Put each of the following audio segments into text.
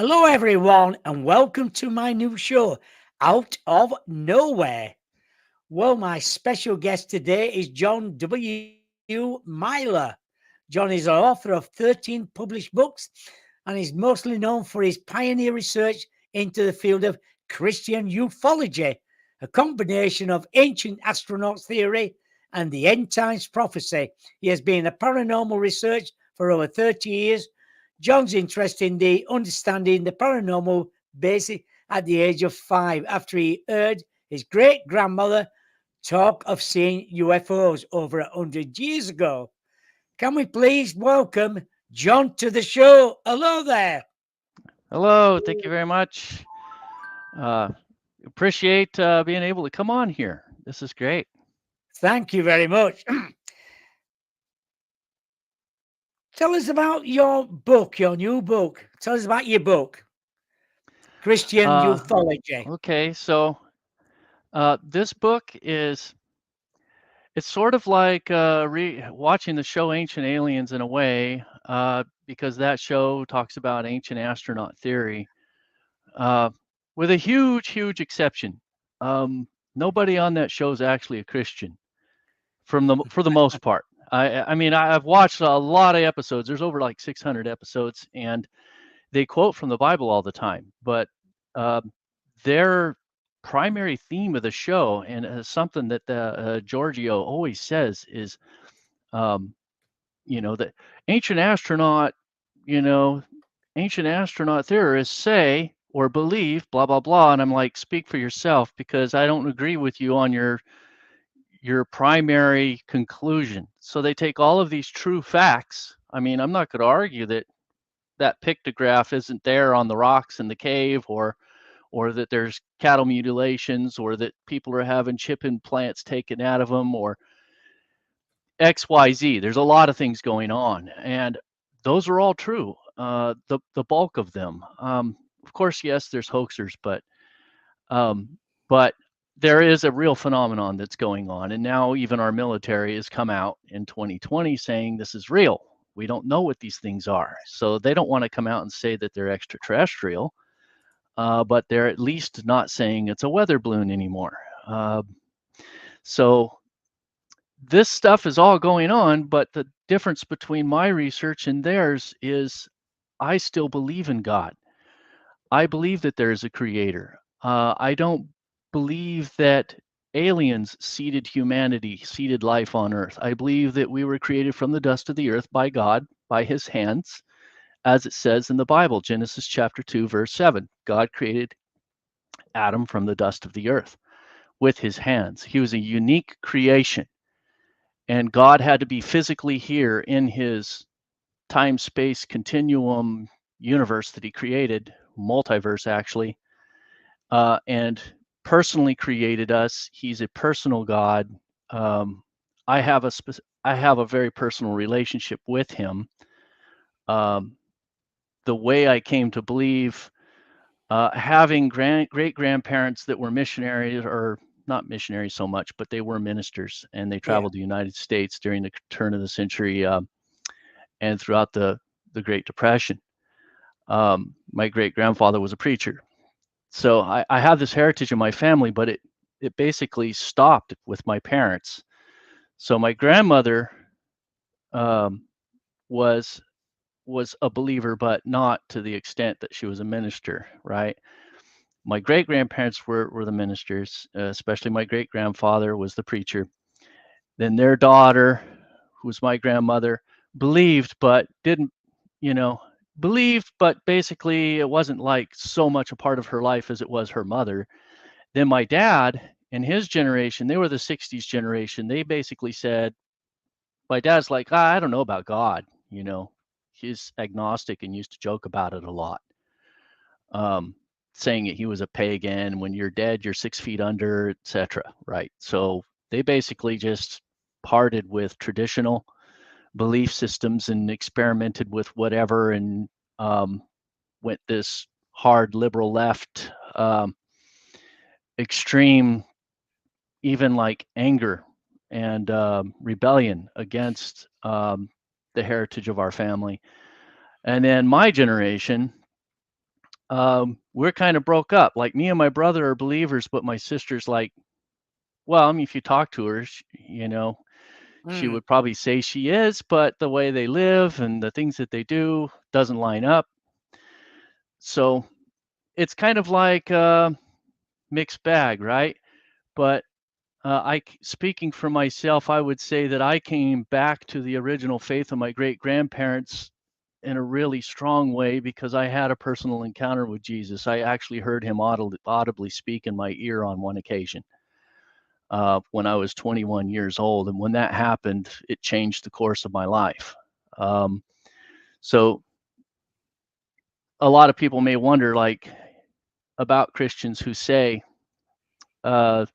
Hello, everyone, and welcome to my new show, Out of Nowhere. Well, my special guest today is John W. Myler. John is the author of 13 published books and is mostly known for his pioneer research into the field of Christian ufology, a combination of ancient astronaut theory and the end times prophecy. He has been a paranormal research for over 30 years. John's interest in the understanding the paranormal basic at the age of 5 after he heard his great grandmother talk of seeing UFOs over 100 years ago. Can we please welcome John to the show? Hello there. Hello, thank you very much. Uh, Appreciate being able to come on here. This is great. Thank you very much. Tell us about your book, your new book. Tell us about your book, Christian Uh, Ufology. okay, so this book is it's sort of like watching the show Ancient Aliens in a way, because that show talks about ancient astronaut theory, uh, with a huge exception. Nobody on that show is actually a Christian. For the most part. I mean, I've watched a lot of episodes. There's over like 600 episodes, and they quote from the Bible all the time. But um, their primary theme of the show, and something that Giorgio always says, is, um, that ancient astronaut, you know, ancient astronaut theorists say or believe blah blah blah. And I'm like, speak for yourself, because I don't agree with you on your primary conclusion. So they take all of these true facts. I mean, I'm not going to argue that that pictograph isn't there on the rocks in the cave, or that there's cattle mutilations, or that people are having chip implants taken out of them, or XYZ. There's a lot of things going on, and those are all true. The bulk of them. Of course, yes, there's hoaxers, um, but there is a real phenomenon that's going on. And now even our military has come out in 2020 saying this is real. We don't know what these things are. So they don't want to come out and say that they're extraterrestrial, but they're at least not saying it's a weather balloon anymore. Uh, so this stuff is all going on, but the difference between my research and theirs is I still believe in God. I believe that there is a creator. I don't believe that aliens seeded humanity, seeded life on earth. I believe that we were created from the dust of the earth by God, by his hands, as it says in the Bible, Genesis chapter 2, verse 7. God created Adam from the dust of the earth with his hands. He was a unique creation, and God had to be physically here in his time space continuum universe that he created, multiverse actually, and personally created us. He's a personal God. Um, I have a very personal relationship with him. Um, the way I came to believe, having great grandparents that were missionaries, or not missionaries so much, but they were ministers, and they Yeah. traveled the United States during the turn of the century, and throughout the Great Depression. My great grandfather was a preacher. So I have this heritage in my family, but it basically stopped with my parents. So my grandmother, um, was was a believer, but not to the extent that she was a minister, right? My great grandparents were the ministers, especially my great grandfather was the preacher. Then their daughter, who was my grandmother, believed but didn't, you know, believed, but basically it wasn't like so much a part of her life as it was her mother. Then my dad and his generation, they were the 60s generation. They basically said, my dad's like, I don't know about God, you know. He's agnostic and used to joke about it a lot, um, saying that he was a pagan. When you're dead, you're 6 feet under, etc. Right? So they basically just parted with traditional belief systems and experimented with whatever, and um, went this hard liberal left, extreme, even like anger and rebellion against the heritage of our family. And then my generation, we're kind of broke up. Like me and my brother are believers, but my sister's like, well, I mean, if you talk to her, she Mm. would probably say she is, but the way they live and the things that they do doesn't line up. So it's kind of like a mixed bag, right? But speaking for myself, I would say that I came back to the original faith of my great grandparents in a really strong way because I had a personal encounter with Jesus. I actually heard him audibly speak in my ear on one occasion when I was 21 years old. And when that happened, it changed the course of my life. Um, so a lot of people may wonder, like, about Christians who say, uh,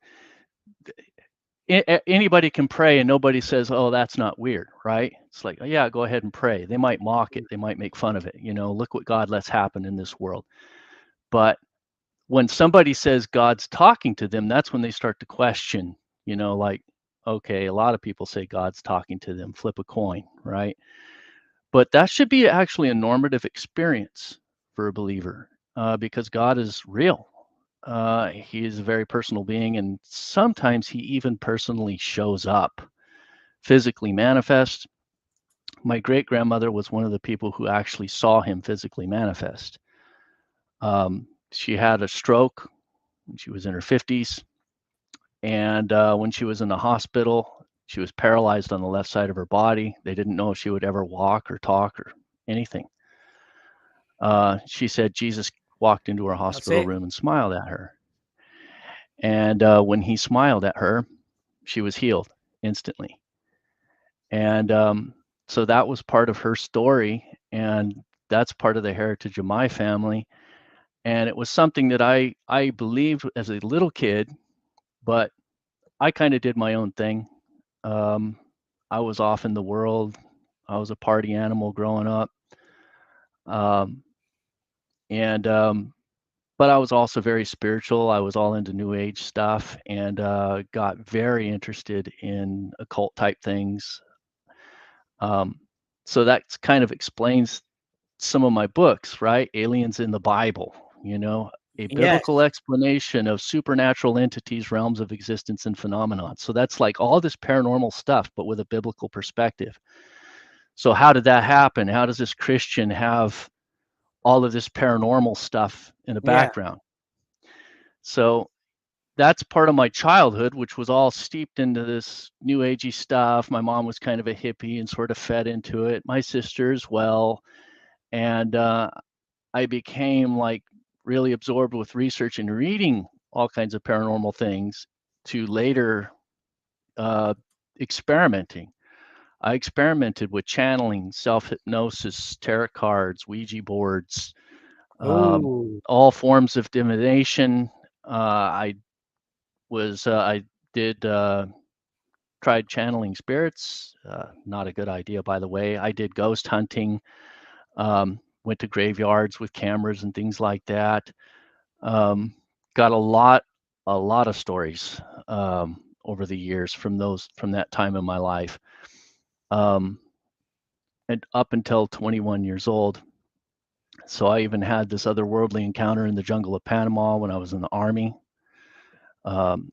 anybody can pray and nobody says, oh, that's not weird, right? It's like, oh, yeah, go ahead and pray. They might mock it, they might make fun of it, look what God lets happen in this world. But when somebody says God's talking to them, that's when they start to question, like, okay, a lot of people say God's talking to them, flip a coin, right? But that should be actually a normative experience for a believer because God is real. He is a very personal being, and sometimes he even personally shows up, physically manifest. My great grandmother was one of the people who actually saw him physically manifest. She had a stroke when she was in her 50s, and when she was in the hospital, she was paralyzed on the left side of her body. They didn't know if she would ever walk or talk or anything. She said Jesus walked into her That's hospital it. room and smiled at her. And when he smiled at her, she was healed instantly. And so that was part of her story. And that's part of the heritage of my family. And it was something that I believed as a little kid, but I kind of did my own thing. Um, I was off in the world. I was a party animal growing up. Um, and but I was also very spiritual. I was all into new age stuff and got very interested in occult type things. Um, so that kind of explains some of my books, right? Aliens in the Bible, a biblical Yes. explanation of supernatural entities, realms of existence, and phenomena. So that's like all this paranormal stuff, but with a biblical perspective. So, how did that happen? How does this Christian have all of this paranormal stuff in the Yeah. background? So, that's part of my childhood, which was all steeped into this new agey stuff. My mom was kind of a hippie and sort of fed into it. My sister as well. And I became like really absorbed with research and reading all kinds of paranormal things to later uh, experimenting. I experimented with channeling, self hypnosis, tarot cards, Ouija boards, Oh, all forms of divination. I I did tried channeling spirits. Not a good idea, by the way. I did ghost hunting. Went to graveyards with cameras and things like that. Um, got a lot of stories over the years from that time in my life, um, and up until 21 years old. So I even had this otherworldly encounter in the jungle of Panama when I was in the army,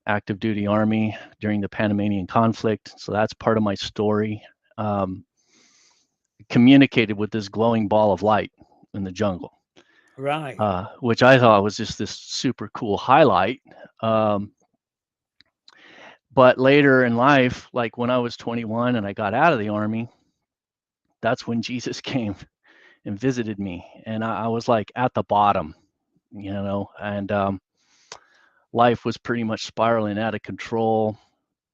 active duty army during the Panamanian conflict. So that's part of my story. Um, Communicated with this glowing ball of light in the jungle, right. which I thought was just this super cool highlight. Um, but later in life, like when I was 21 and I got out of the army, that's when Jesus came and visited me. And I was like at the bottom, and life was pretty much spiraling out of control.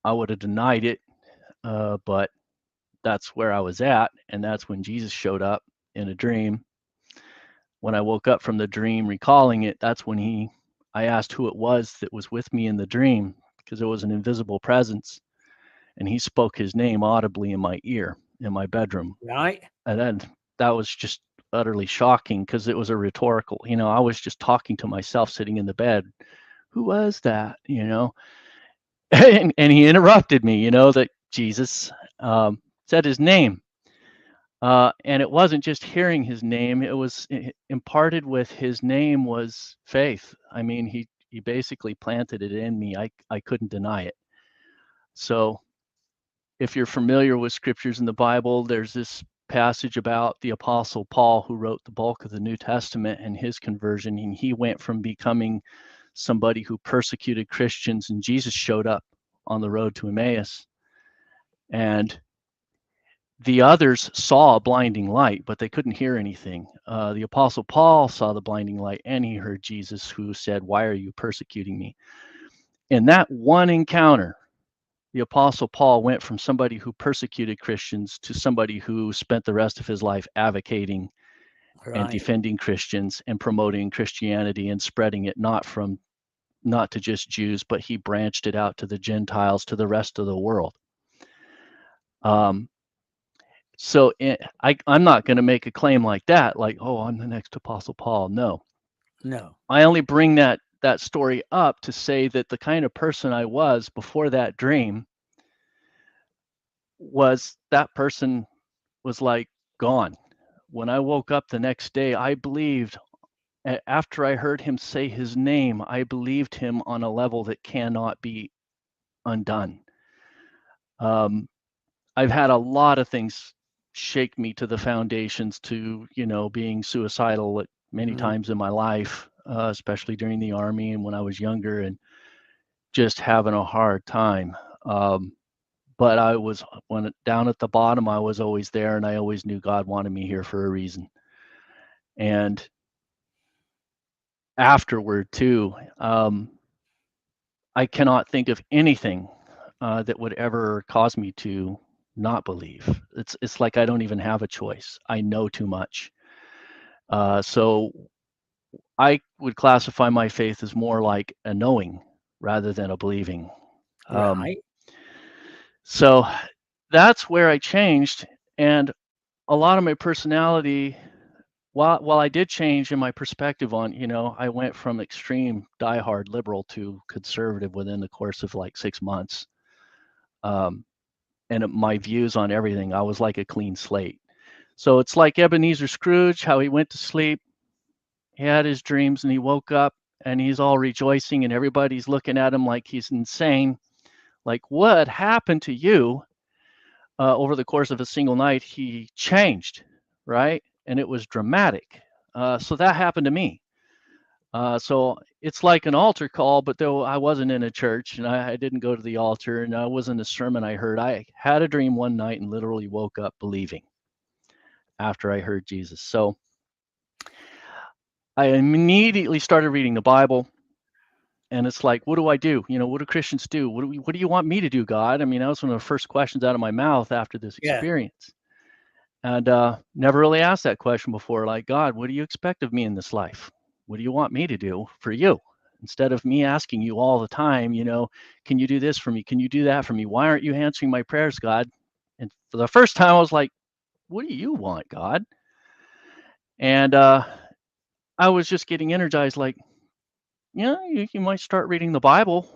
I would have denied it, but that's where I was at. And that's when Jesus showed up in a dream. When I woke up from the dream, recalling it, that's when I asked who it was that was with me in the dream because it was an invisible presence. And he spoke his name audibly in my ear in my bedroom. Right. And then that was just utterly shocking because it was a rhetorical, I was just talking to myself sitting in the bed. Who was that? And he interrupted me, that Jesus said his name. And it wasn't just hearing his name, it was imparted with his name was faith. I mean, he basically planted it in me. I couldn't deny it. So if you're familiar with scriptures in the Bible, there's this passage about the Apostle Paul, who wrote the bulk of the New Testament, and his conversion. And he went from becoming somebody who persecuted Christians, and Jesus showed up on the road to Emmaus. And the others saw a blinding light, but they couldn't hear anything. The Apostle Paul saw the blinding light, and he heard Jesus, who said, "Why are you persecuting me?" In that one encounter, the Apostle Paul went from somebody who persecuted Christians to somebody who spent the rest of his life advocating and Right. defending Christians and promoting Christianity and spreading it not to just Jews, but he branched it out to the Gentiles, to the rest of the world. Um, I'm not going to make a claim like that, like, oh, I'm the next Apostle Paul. No, No. I only bring that story up to say that the kind of person I was before that dream was that person was like gone. When I woke up the next day, I believed, after I heard him say his name, I believed him on a level that cannot be undone. Um, I've had a lot of things shake me to the foundations to, being suicidal at many Mm. times in my life, especially during the army and when I was younger, and just having a hard time. But when down at the bottom, I was always there, and I always knew God wanted me here for a reason. And afterward, too, I cannot think of anything that would ever cause me to not believe. It's like I don't even have a choice. I know too much. So I would classify my faith as more like a knowing rather than a believing. Um, Right. so that's where I changed, and a lot of my personality. While I did change in my perspective on, I went from extreme diehard liberal to conservative within the course of like 6 months. Um, and my views on everything, I was like a clean slate. So it's like Ebenezer Scrooge, how he went to sleep, he had his dreams, and he woke up and he's all rejoicing, and everybody's looking at him like he's insane. Like, what happened to you? Over the course of a single night, he changed, right? And it was dramatic. So that happened to me. So it's like an altar call, but though I wasn't in a church and I didn't go to the altar and I wasn't a sermon I heard, I had a dream one night and literally woke up believing after I heard Jesus. So I immediately started reading the Bible, and it's like, what do I do? What do Christians do? What do you want me to do, God? I mean, that was one of the first questions out of my mouth after this Yeah. experience. And never really asked that question before. Like, God, what do you expect of me in this life? What do you want me to do for you? Instead of me asking you all the time, can you do this for me? Can you do that for me? Why aren't you answering my prayers, God? And for the first time, I was like, what do you want, God? And I was just getting energized, like, you might start reading the Bible,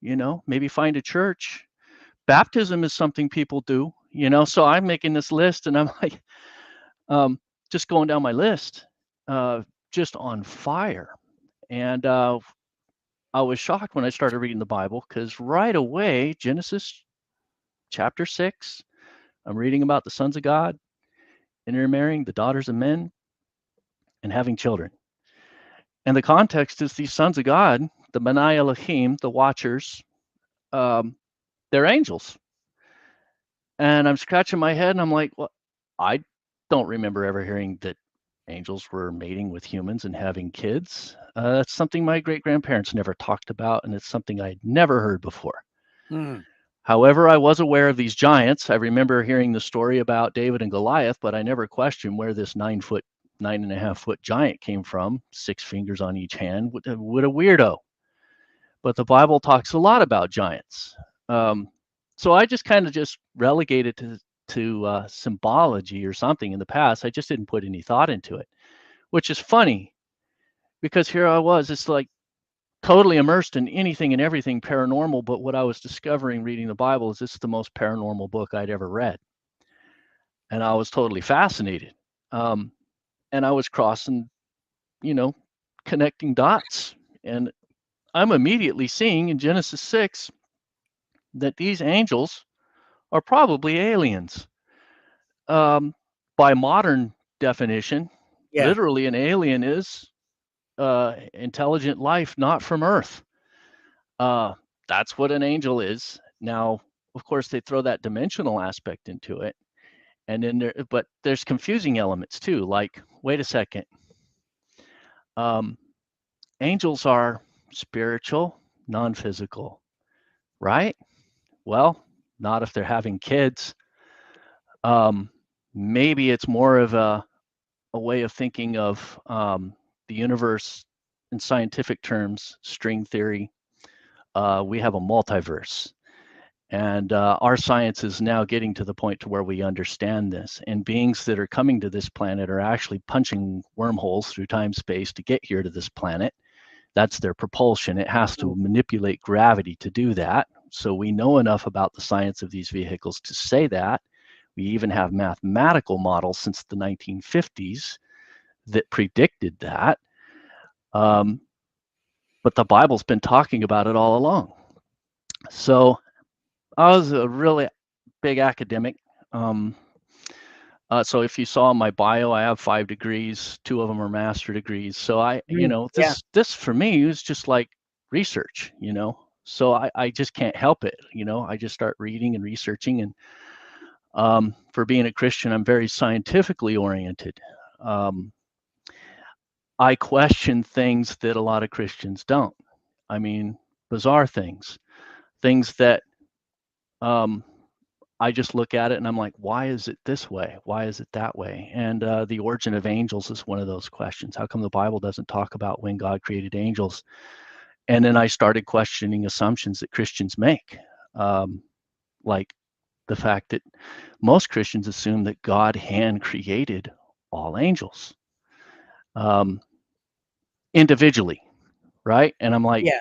maybe find a church. Baptism is something people do, so I'm making this list, and I'm like, um, just going down my list, uh, just on fire. And I was shocked when I started reading the Bible, because right away, Genesis chapter 6, I'm reading about the sons of God intermarrying the daughters of men and having children. And the context is these sons of God, the B'nai Elohim, the watchers, um, they're angels. And I'm scratching my head and I'm like, well, I don't remember ever hearing that angels were mating with humans and having kids. That's something my great grandparents never talked about, and it's something I'd never heard before. Mm. However, I was aware of these giants. I remember hearing the story about David and Goliath, but I never questioned where this 9 foot, 9.5 foot giant came from, 6 fingers on each hand. What a weirdo. But the Bible talks a lot about giants. Um, so I just kind of just relegated to symbology or something in the past. I just didn't put any thought into it, which is funny because here I was. It's like totally immersed in anything and everything paranormal. But what I was discovering reading the Bible is this is the most paranormal book I'd ever read. and I was totally fascinated. Um, and I was crossing, you know, connecting dots, and I'm immediately seeing in Genesis 6 that these angels are probably aliens. Um, by modern definition, Yeah. literally an alien is intelligent life not from Earth. Uh, that's what an angel is. Now, of course, they throw that dimensional aspect into it, and then but there's confusing elements too. Like, wait a second, um, angels are spiritual, non-physical, right? Well, not if they're having kids. Um, maybe it's more of a way of thinking of the universe in scientific terms, string theory. We have a multiverse. And our science is now getting to the point to where we understand this. And beings that are coming to this planet are actually punching wormholes through time space to get here to this planet. That's their propulsion. It has to Mm. manipulate gravity to do that. So we know enough about the science of these vehicles to say that. We even have mathematical models since the 1950s that predicted that. Um, but the Bible's been talking about it all along. So I was a really big academic. Um, so if you saw my bio, I have 5 degrees. 2 of them are master degrees. So Mm. Yeah. this for me is just like research, So I just can't help it, I just start reading and researching, and for being a Christian, I'm very scientifically oriented. Um, I question things that a lot of Christians don't. I mean, bizarre things that um, I just look at it and I'm like, why is it this way? Why is it that way? And the origin of angels is one of those questions. How come the Bible doesn't talk about when God created angels? And then I started questioning assumptions that Christians make, um, like the fact that most Christians assume that God hand created all angels um, individually, right? And I'm like, Yeah.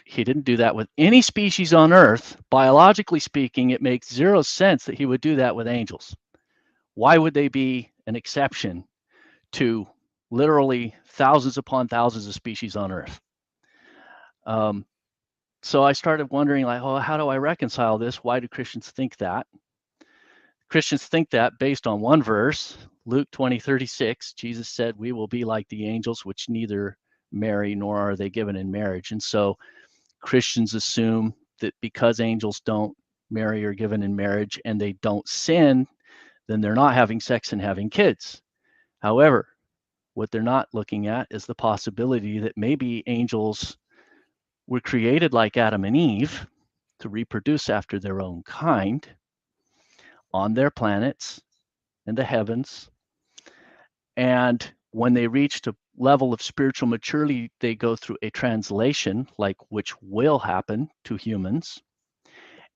he didn't do that with any species on earth. Biologically speaking, it makes zero sense that he would do that with angels. Why would they be an exception to literally thousands upon thousands of species on earth? Um, so I started wondering, like, oh, how do I reconcile this? Why do Christians think that? Christians think that based on one verse, Luke 20:36. Jesus said, we will be like the angels, which neither marry nor are they given in marriage. And so Christians assume that because angels don't marry or given in marriage and they don't sin, then they're not having sex and having kids. However, what they're not looking at is the possibility that maybe angels were created like Adam and Eve to reproduce after their own kind on their planets in the heavens. And when they reach a level of spiritual maturity, they go through a translation, like which will happen to humans.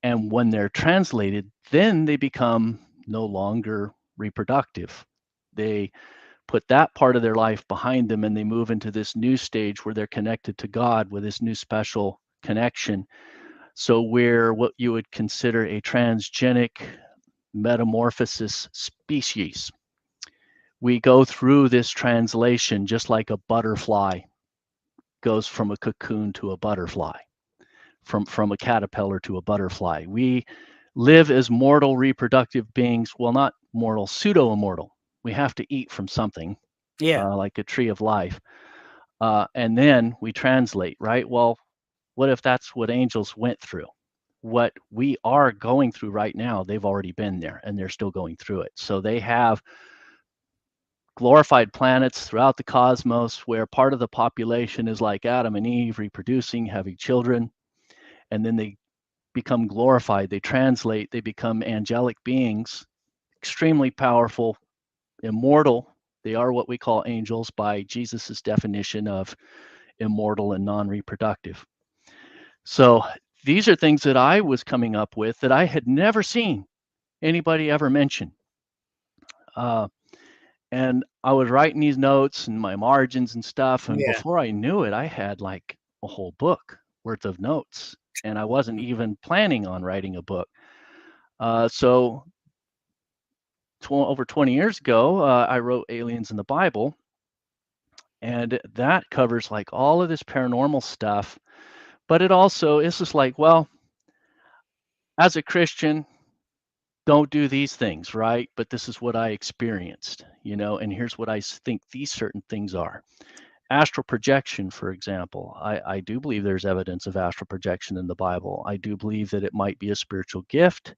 And when they're translated, then they become no longer reproductive. They put that part of their life behind them and they move into this new stage where they're connected to God with this new special connection. So, we're what you would consider a transgenic metamorphosis species. We go through this translation just like a butterfly goes from a cocoon to a butterfly, from a caterpillar to a butterfly. We live as mortal reproductive beings. Well, not mortal, pseudo immortal. We have to eat from something, Yeah. like a tree of life. And then we translate, right? Well, what if that's what angels went through? What we are going through right now, they've already been there and they're still going through it. So they have glorified planets throughout the cosmos where part of the population is like Adam and Eve, reproducing, having children, and then they become glorified. They translate, they become angelic beings, extremely powerful, immortal. They are what we call angels by Jesus's definition of immortal and non-reproductive. So these are things that I was coming up with that I had never seen anybody ever mention. Uh, and I was writing these notes and my margins and stuff. And Yeah. before I knew it, I had like a whole book worth of notes. And I wasn't even planning on writing a book. So over 20 years ago, I wrote Aliens in the Bible, and that covers like all of this paranormal stuff. But it also is just like, well, as a Christian, don't do these things, right? But this is what I experienced, and here's what I think these certain things are. Astral projection, for example. I do believe there's evidence of astral projection in the Bible. I do believe that it might be a spiritual gift.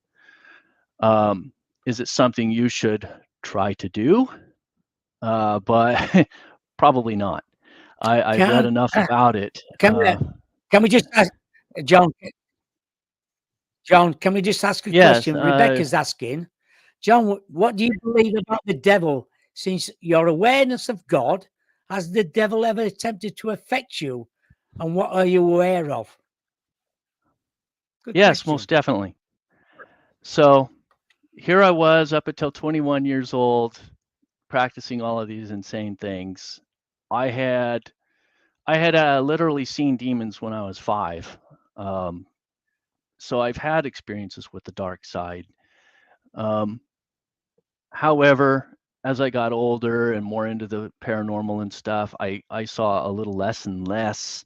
Is it something you should try to do? But probably not. I've read Can enough about it. can we can we just ask John? John, can we just ask a Yes, question? Rebecca's asking, John, what do you believe about the devil? Since your awareness of God, has the devil ever attempted to affect you? And what are you aware of? Good yes, most question. definitely. So here I was up until 21 years old, practicing all of these insane things. I had literally seen demons when I was 5. Um, so I've had experiences with the dark side. Um, However, as I got older and more into the paranormal and stuff, I saw a little less and less.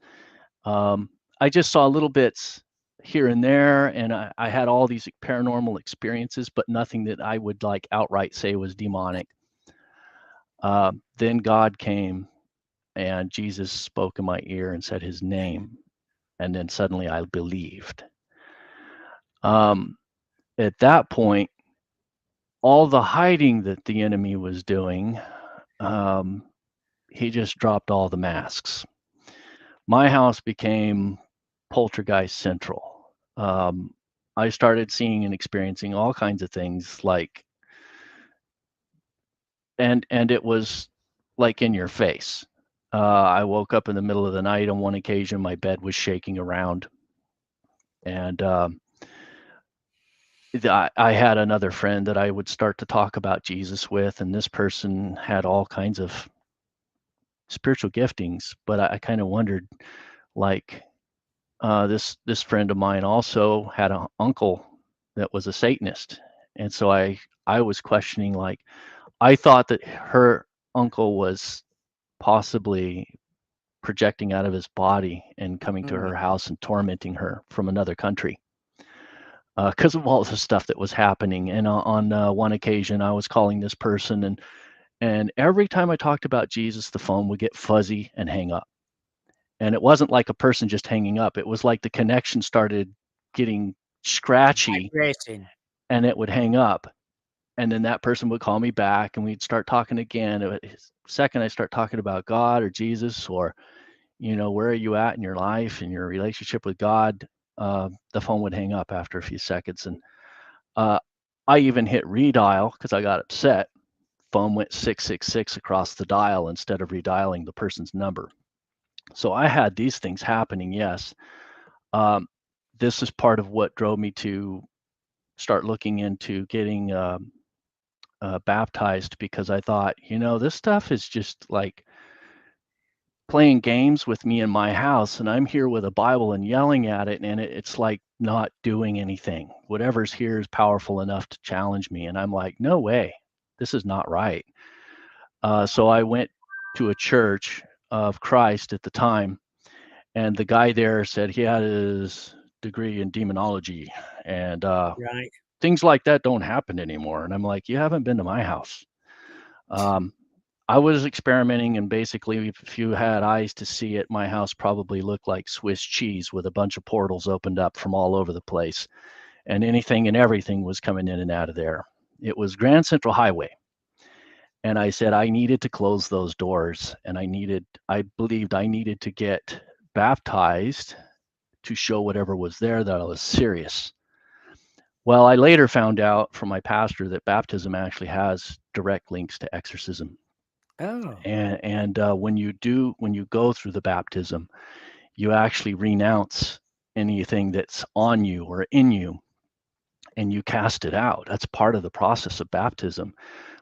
Um, I just saw little bits here and there, and I had all these paranormal experiences, but nothing that I would like outright say was demonic. Then God came, and Jesus spoke in my ear and said his name, and then suddenly I believed. Um, at that point, all the hiding that the enemy was doing, um, he just dropped all the masks. My house became poltergeist central. I started seeing and experiencing all kinds of things like, and it was like in your face. I woke up in the middle of the night on one occasion. My bed was shaking around, and I had another friend that I would start to talk about Jesus with, and this person had all kinds of spiritual giftings. But I kind of wondered, like, this friend of mine also had an uncle that was a Satanist, and so I was questioning, like, I thought that her uncle was possibly projecting out of his body and coming to her Mm, house and tormenting her from another country because of all the stuff that was happening. And on one occasion, I was calling this person, and every time I talked about Jesus, the phone would get fuzzy and hang up. And it wasn't like a person just hanging up. It was like the connection started getting scratchy vibrating. and it would hang up. And then that person would call me back and we'd start talking again. Second, I start talking about God or Jesus or, where are you at in your life and your relationship with God? The phone would hang up after a few seconds. And uh, I even hit redial because I got upset. Phone went 666 across the dial instead of redialing the person's number. So I had these things happening, yes. Um, this is part of what drove me to start looking into getting baptized because I thought, this stuff is just like playing games with me in my house, and I'm here with a Bible and yelling at it, and it's like not doing anything. Whatever's here is powerful enough to challenge me, and I'm like, no way, this is not right. So I went to a church of Christ at the time, and the guy there said he had his degree in demonology, and Right. things like that don't happen anymore. And I'm like, you haven't been to my house. Um, I was experimenting, and basically, if you had eyes to see it, my house probably looked like Swiss cheese with a bunch of portals opened up from all over the place, and anything and everything was coming in and out of there. It was Grand Central Highway. And I said I needed to close those doors, and I believed I needed to get baptized to show whatever was there that I was serious. Well, I later found out from my pastor that baptism actually has direct links to exorcism. Oh, And when you go through the baptism, you actually renounce anything that's on you or in you, and you cast it out. That's part of the process of baptism.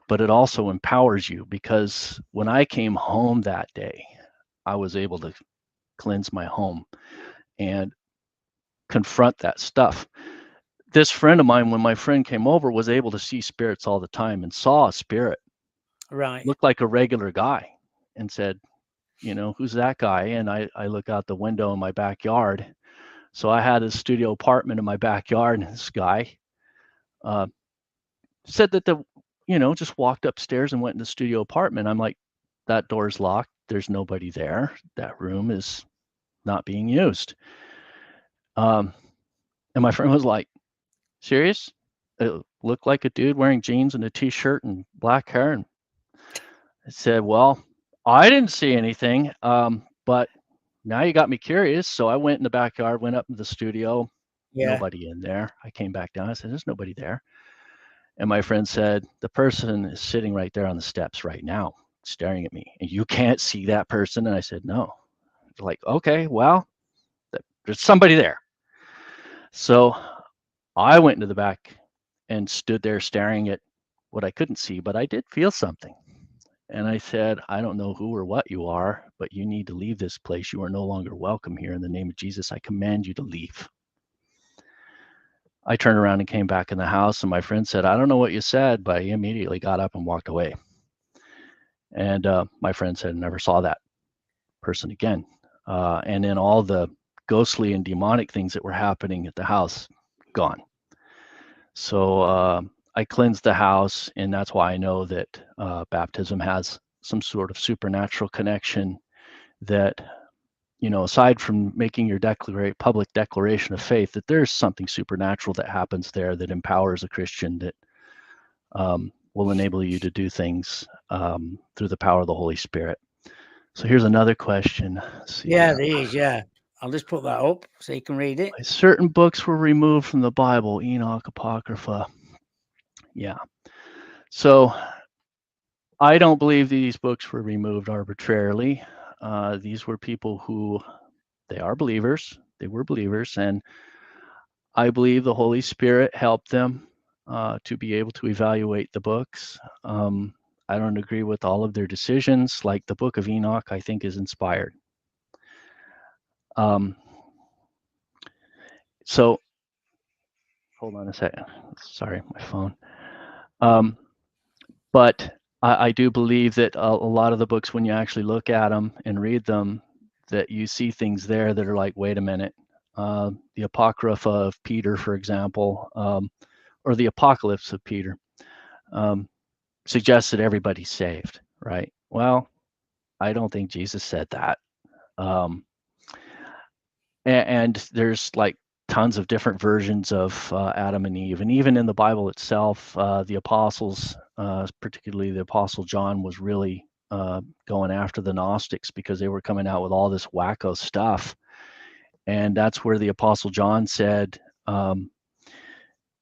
But it also empowers you because when I came home that day, I was able to cleanse my home and confront that stuff. this friend of mine, when my friend came over, was able to see spirits all the time and saw a spirit, Right. looked like a regular guy, and said, who's that guy? And I look out the window in my backyard. So I had a studio apartment in my backyard, and this guy uh, said that just walked upstairs and went in the studio apartment. I'm like, that door's locked. There's nobody there. That room is not being used. Um, and my friend was like, serious? It looked like a dude wearing jeans and a t-shirt and black hair. And I said, well, I didn't see anything, but now you got me curious. So I went in the backyard, went up to the studio, Yeah. nobody in there. I came back down. I said, there's nobody there. And my friend said, the person is sitting right there on the steps right now, staring at me. And you can't see that person. And I said, no. Like, okay, well, there's somebody there. So I went into the back and stood there staring at what I couldn't see, but I did feel something. And I said, I don't know who or what you are, but you need to leave this place. You are no longer welcome here. In the name of Jesus, I command you to leave. I turned around and came back in the house, and my friend said, I don't know what you said, but he immediately got up and walked away. And my friend said, never saw that person again. And then all the ghostly and demonic things that were happening at the house, gone. So I cleansed the house, and that's why I know that baptism has some sort of supernatural connection that, aside from making your public declaration of faith, that there's something supernatural that happens there that empowers a Christian, that will enable you to do things through the power of the Holy Spirit. So here's another question. Let's see. Yeah, there is. Yeah. I'll just put that up so you can read it. Certain books were removed from the Bible, Enoch, Apocrypha. Yeah. So I don't believe these books were removed arbitrarily. These were people who, they are believers. They were believers, and I believe the Holy Spirit helped them to be able to evaluate the books. I don't agree with all of their decisions. Like the Book of Enoch, I think is inspired. So, hold on a second. Sorry, my phone. But I do believe that a lot of the books, when you actually look at them and read them, that you see things there that are like, wait a minute. The Apocrypha of Peter, for example, or the Apocalypse of Peter, suggests that everybody's saved, right? Well, I don't think Jesus said that. And there's like tons of different versions of Adam and Eve. And even in the Bible itself, the apostles, particularly the Apostle John, was really going after the Gnostics because they were coming out with all this wacko stuff. And that's where the Apostle John said,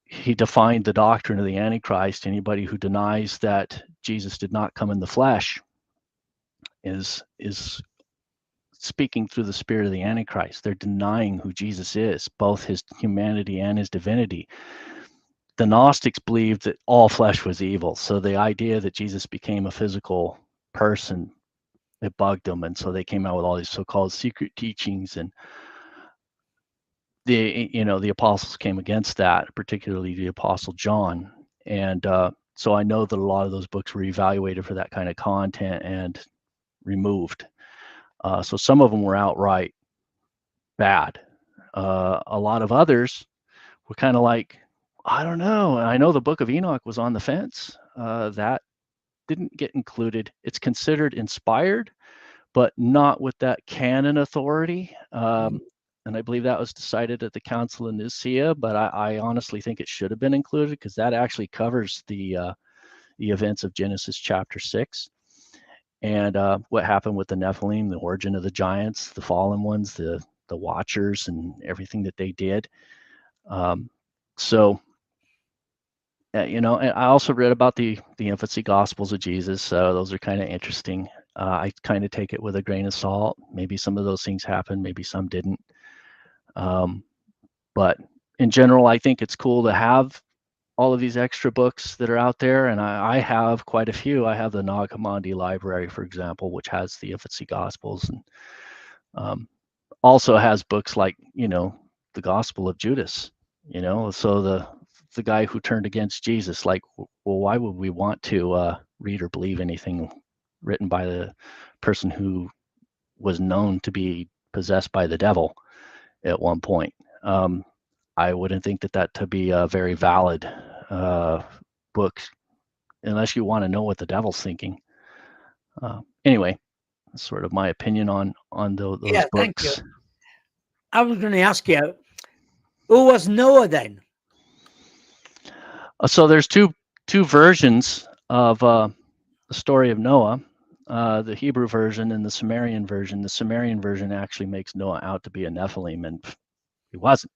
he defined the doctrine of the Antichrist. Anybody who denies that Jesus did not come in the flesh is speaking through the spirit of the Antichrist. They're denying who Jesus is, both his humanity and his divinity. The Gnostics believed that all flesh was evil. So the idea that Jesus became a physical person, it bugged them. And so they came out with all these so-called secret teachings, and the apostles came against that, particularly the Apostle John. And so I know that a lot of those books were evaluated for that kind of content and removed. So some of them were outright bad. A lot of others were kind of like, I don't know. I know the Book of Enoch was on the fence. That didn't get included. It's considered inspired, but not with that canon authority. And I believe that was decided at the Council of Nicaea, but I honestly think it should have been included because that actually covers the events of Genesis chapter 6. And what happened with the Nephilim, the origin of the giants, the fallen ones, the watchers, and everything that they did. So, and I also read about the infancy gospels of Jesus. So those are kind of interesting. I kind of take it with a grain of salt. Maybe some of those things happened, maybe some didn't. But in general, I think it's cool to have all of these extra books that are out there, and I have quite a few. I have the Nag Hammadi library, for example, which has the infancy gospels, and also has books like the Gospel of Judas. So the guy who turned against Jesus, like, well, why would we want to read or believe anything written by the person who was known to be possessed by the devil at one point? I wouldn't think that to be a very valid uh, book unless you want to know what the devil's thinking. Anyway, that's sort of my opinion on those Yeah, thank you. books. I was going to ask you, who was Noah then? So there's two versions of the story of Noah. The Hebrew version and the Sumerian version. The Sumerian version actually makes Noah out to be a Nephilim, and he wasn't.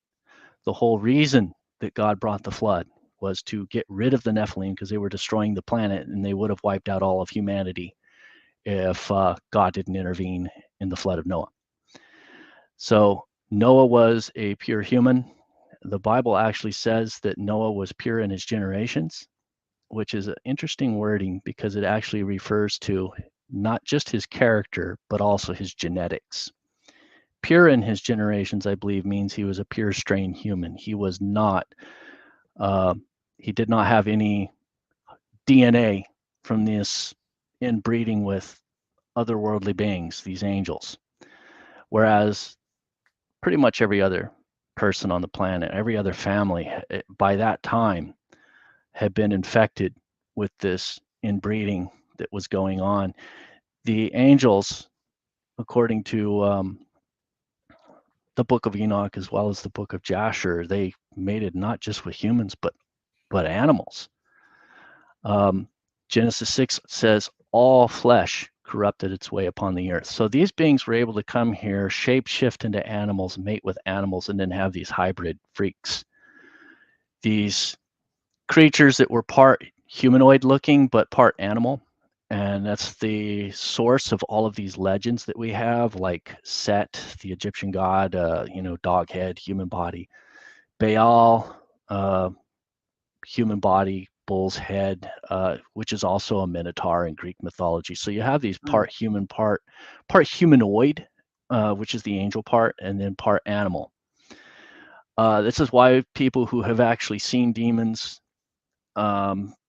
The whole reason that God brought the flood was to get rid of the Nephilim because they were destroying the planet, and they would have wiped out all of humanity if God didn't intervene in the flood of Noah. So Noah was a pure human. The Bible actually says that Noah was pure in his generations, which is an interesting wording because it actually refers to not just his character, but also his genetics. Pure in his generations, I believe, means he was a pure strain human. He was not, uh, he did not have any DNA from this inbreeding with otherworldly beings, these angels. Whereas pretty much every other person on the planet, every other family, by that time, had been infected with this inbreeding that was going on. The angels, according to the book of Enoch as well as the book of Jasher, they mated not just with humans but animals. Um, Genesis 6 says all flesh corrupted its way upon the earth. So these beings were able to come here, shape shift into animals, mate with animals, and then have these hybrid freaks. These creatures that were part humanoid looking but part animal. And that's the source of all of these legends that we have, like Set, the Egyptian god, dog head, human body. Baal, human body, bull's head, which is also a minotaur in Greek mythology. So you have these Mm, part human, part humanoid, which is the angel part, and then part animal. This is why people who have actually seen demons,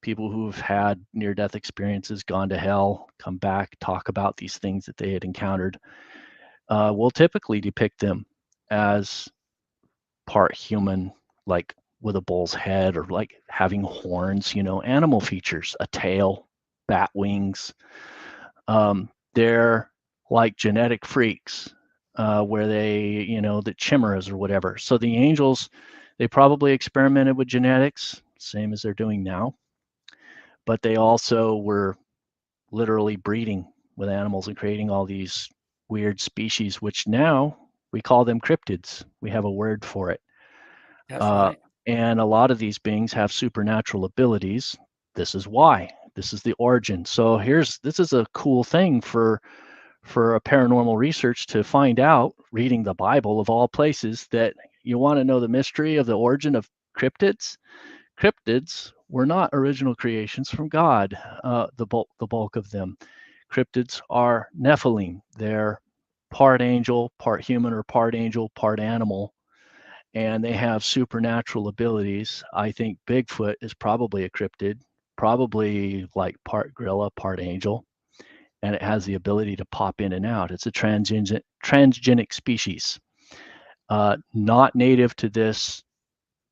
people who've had near-death experiences, gone to hell, come back, talk about these things that they had encountered, will typically depict them as part human, like with a bull's head or like having horns, animal features, a tail, bat wings. They're like genetic freaks where they, the chimeras or whatever. So the angels, they probably experimented with genetics, same as they're doing now, but they also were literally breeding with animals and creating all these weird species, which now we call them cryptids. We have a word for it. that's Uh, right. and a lot of these beings have supernatural abilities. This is why. This is the origin. So this is a cool thing for a paranormal research to find out, reading the Bible of all places, that you want to know the mystery of the origin of cryptids. Cryptids were not original creations from God. The bulk of them. Cryptids are Nephilim. They're part angel, part human, or part angel, part animal, and they have supernatural abilities. I think Bigfoot is probably a cryptid, probably like part gorilla, part angel, and it has the ability to pop in and out. It's a transgenic species, not native to this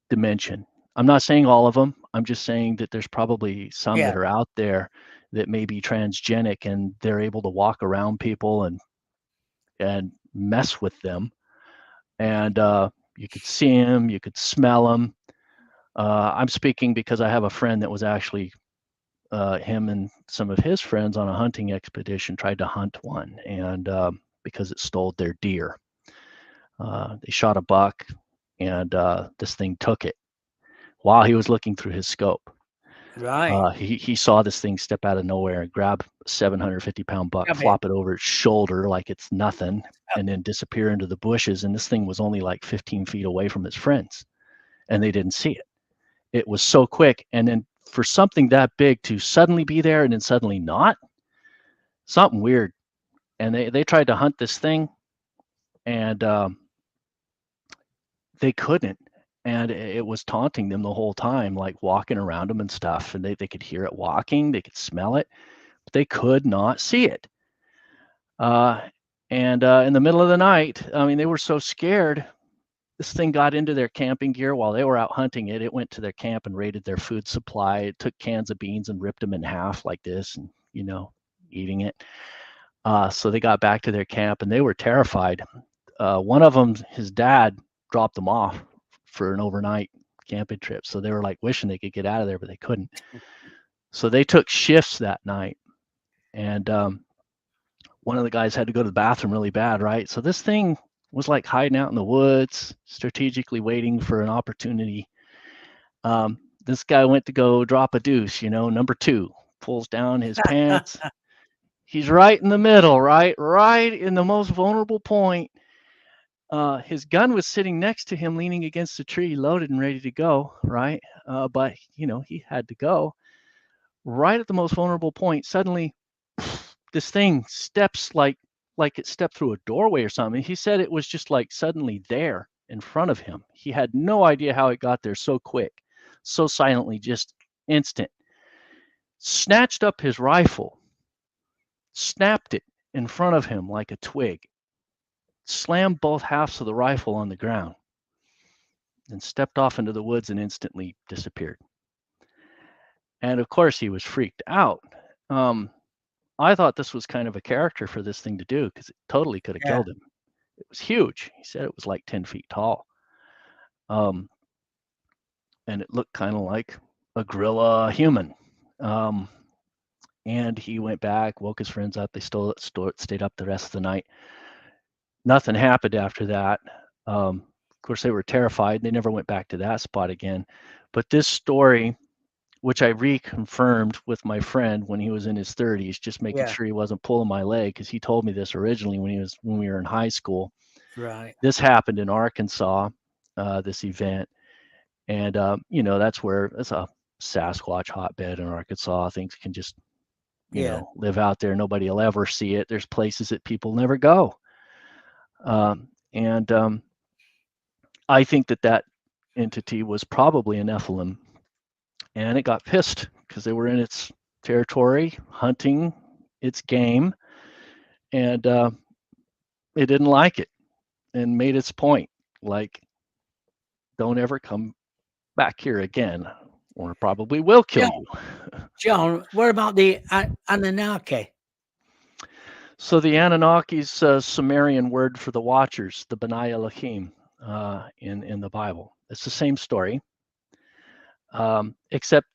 dimension. I'm not saying all of them. I'm just saying that there's probably some that Yeah, are out there that may be transgenic and they're able to walk around people and mess with them. And you could see them, you could smell them. I'm speaking because I have a friend that was actually him and some of his friends on a hunting expedition tried to hunt one, and because it stole their deer, they shot a buck, and this thing took it while he was looking through his scope. right. He saw this thing step out of nowhere and grab a 750-pound buck, Grab it. flop it over its shoulder like it's nothing, and then disappear into the bushes. And this thing was only like 15 feet away from his friends, and they didn't see it. It was so quick. And then for something that big to suddenly be there and then suddenly not, something weird. And they tried to hunt this thing, and they couldn't. and it was taunting them the whole time, like walking around them and stuff. And they could hear it walking, they could smell it, but they could not see it. Uh, and in the middle of the night, I mean, they were so scared. This thing got into their camping gear while they were out hunting it. It went to their camp and raided their food supply. It took cans of beans and ripped them in half like this, and eating it. So they got back to their camp and they were terrified. One of them, his dad, dropped them off for an overnight camping trip. So they were like wishing they could get out of there, but they couldn't. So they took shifts that night, and one of the guys had to go to the bathroom really bad, right? So this thing was like hiding out in the woods, strategically waiting for an opportunity. This guy went to go drop a deuce, number 2, pulls down his pants. He's right in the middle, right in the most vulnerable point. His gun was sitting next to him, leaning against a tree, loaded and ready to go, right? But he had to go. Right at the most vulnerable point, suddenly this thing steps like it stepped through a doorway or something. He said it was just like suddenly there in front of him. He had no idea how it got there so quick, so silently, just instant. Snatched up his rifle, snapped it in front of him like a twig, slammed both halves of the rifle on the ground, and stepped off into the woods and instantly disappeared. And of course, he was freaked out. I thought this was kind of a character for this thing to do, because it totally could have Yeah. killed him. It was huge. He said it was like 10 feet tall. And it looked kind of like a gorilla human. And he went back, woke his friends up. They stayed up the rest of the night. Nothing happened after that. Of course, they were terrified. They never went back to that spot again. But this story, which I reconfirmed with my friend when he was in his 30s, just making Yeah. sure he wasn't pulling my leg, because he told me this originally when we were in high school. Right. This happened in Arkansas, this event, and that's where it's a Sasquatch hotbed in Arkansas. Things can just Yeah. live out there. Nobody will ever see it. There's places that people never go, and I think that entity was probably a Nephilim, and it got pissed because they were in its territory hunting its game, and it didn't like it and made its point, like, don't ever come back here again, or it probably will kill you. John, what about the Anunnaki? So the Anunnaki's a Sumerian word for the Watchers, the B'nai Elohim, in the Bible. It's the same story, except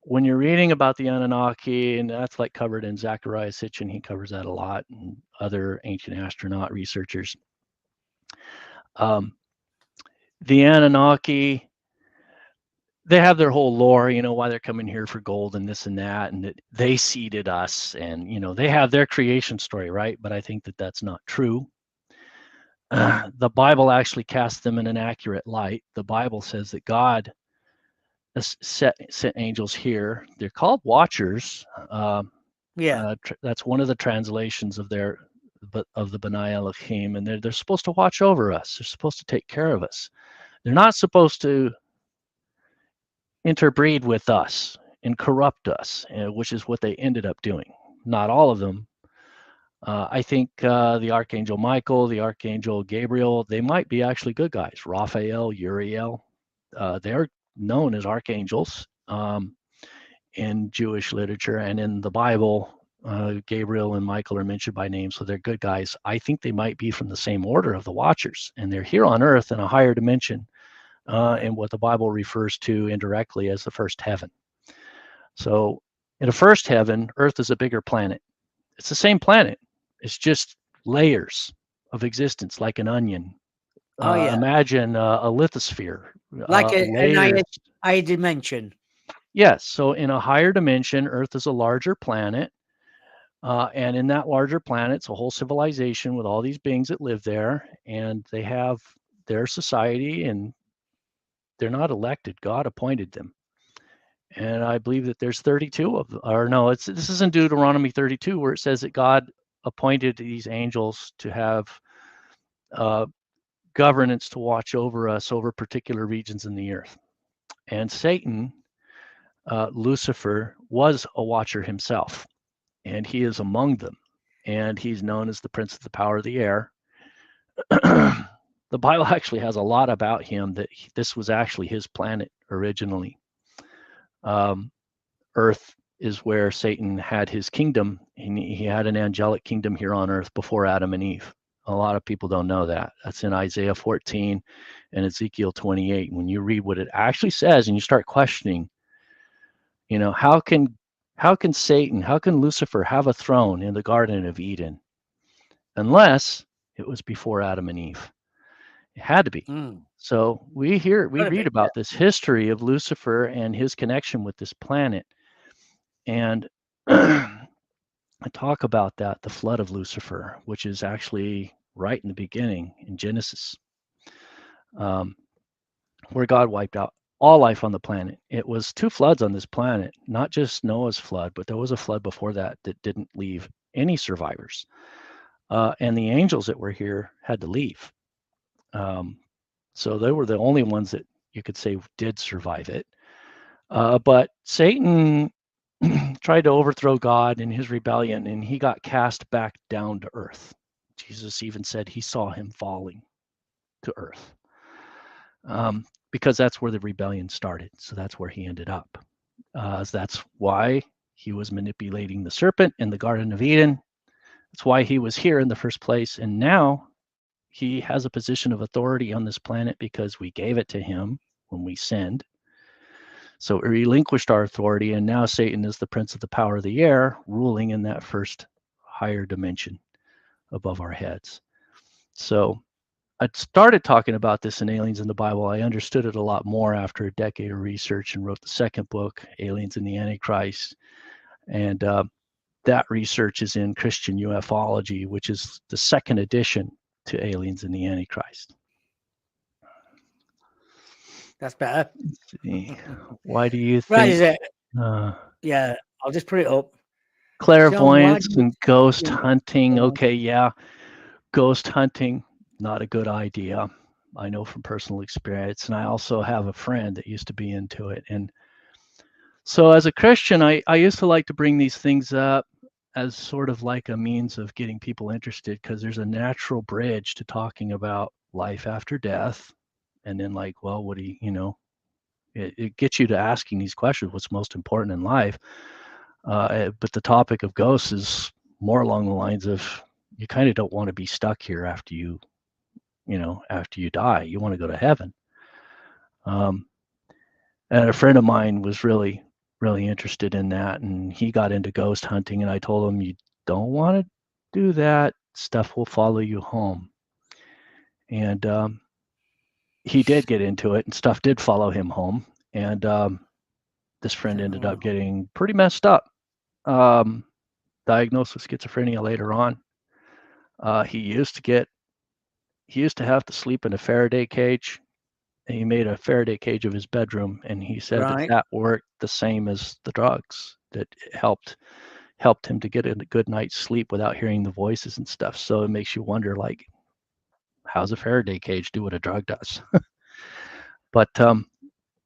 when you're reading about the Anunnaki, and that's like covered in Zechariah Sitchin, he covers that a lot, and other ancient astronaut researchers. The Anunnaki, they have their whole lore, why they're coming here for gold and this and that, and that they seeded us, and they have their creation story, right? But I think that that's not true. The Bible actually casts them in an accurate light. The Bible says that God sent angels here. They're called watchers. Yeah. That's one of the translations of the B'nai Elohim, and they're supposed to watch over us. They're supposed to take care of us. They're not supposed to interbreed with us and corrupt us, which is what they ended up doing. Not all of them. I think the Archangel Michael, the Archangel Gabriel, they might be actually good guys. Raphael, Uriel, they're known as archangels in Jewish literature, and in the Bible, Gabriel and Michael are mentioned by name, so they're good guys. I think they might be from the same order of the Watchers, and they're here on Earth in a higher dimension, in what the Bible refers to indirectly as the first heaven. So in a first heaven, Earth is a bigger planet. It's the same planet. It's just layers of existence, like an onion. Oh yeah. Imagine a lithosphere, Like an layers. higher dimension. Yes. So in a higher dimension, Earth is a larger planet. And in that larger planet, it's a whole civilization with all these beings that live there, and they have their society, and they're not elected. God appointed them. And I believe that there's 32 of them, or no, this is in Deuteronomy 32, where it says that God appointed these angels to have governance to watch over us over particular regions in the earth. And Satan, Lucifer, was a watcher himself, and he is among them. And he's known as the prince of the power of the air. The Bible actually has a lot about him that this was actually his planet originally. Earth is where Satan had his kingdom. He had an angelic kingdom here on earth before Adam and Eve. A lot of people don't know that. That's in Isaiah 14 and Ezekiel 28. When you read what it actually says and you start questioning, how can Satan, how can Lucifer have a throne in the Garden of Eden unless it was before Adam and Eve? It had to be. Mm. So we Gotta read be, yeah. about this history of Lucifer and his connection with this planet. And I talk about that, the flood of Lucifer, which is actually right in the beginning in Genesis, where God wiped out all life on the planet. It was 2 floods on this planet, not just Noah's flood, but there was a flood before that that didn't leave any survivors. And the angels that were here had to leave. So they were the only ones that you could say did survive it. But Satan tried to overthrow God in his rebellion, and he got cast back down to earth. Jesus even said he saw him falling to earth, because that's where the rebellion started. So that's where he ended up. That's why he was manipulating the serpent in the Garden of Eden. That's why he was here in the first place. And now he has a position of authority on this planet because we gave it to him when we sinned. So we relinquished our authority, and now Satan is the prince of the power of the air, ruling in that first higher dimension above our heads. So I started talking about this in Aliens in the Bible. I understood it a lot more after a decade of research and wrote the second book, Aliens and the Antichrist. And that research is in Christian Ufology, which is the second edition to Aliens and the Antichrist. That's better. Why do you Right, think is it? uh, Yeah, I'll just put it up. John, why clairvoyance do you and ghost think? hunting? Okay, yeah, ghost hunting, not a good idea. I know from personal experience, and I also have a friend that used to be into it. And so as a Christian, I used to like to bring these things up as sort of like a means of getting people interested, because there's a natural bridge to talking about life after death. And then like, well, what do it gets you to asking these questions, what's most important in life. But the topic of ghosts is more along the lines of, you kind of don't want to be stuck here after after you die. You want to go to heaven. Um, and a friend of mine was really, really interested in that, and he got into ghost hunting. And I told him, you don't want to do that. Stuff will follow you home. And he did get into it, and stuff did follow him home. And this friend ended up getting pretty messed up. Diagnosed with schizophrenia later on. He used to have to sleep in a Faraday cage. And he made a Faraday cage of his bedroom, and he said that Right. that worked the same as the drugs. That it helped him to get a good night's sleep without hearing the voices and stuff. So it makes you wonder, like, how's a Faraday cage do what a drug does? But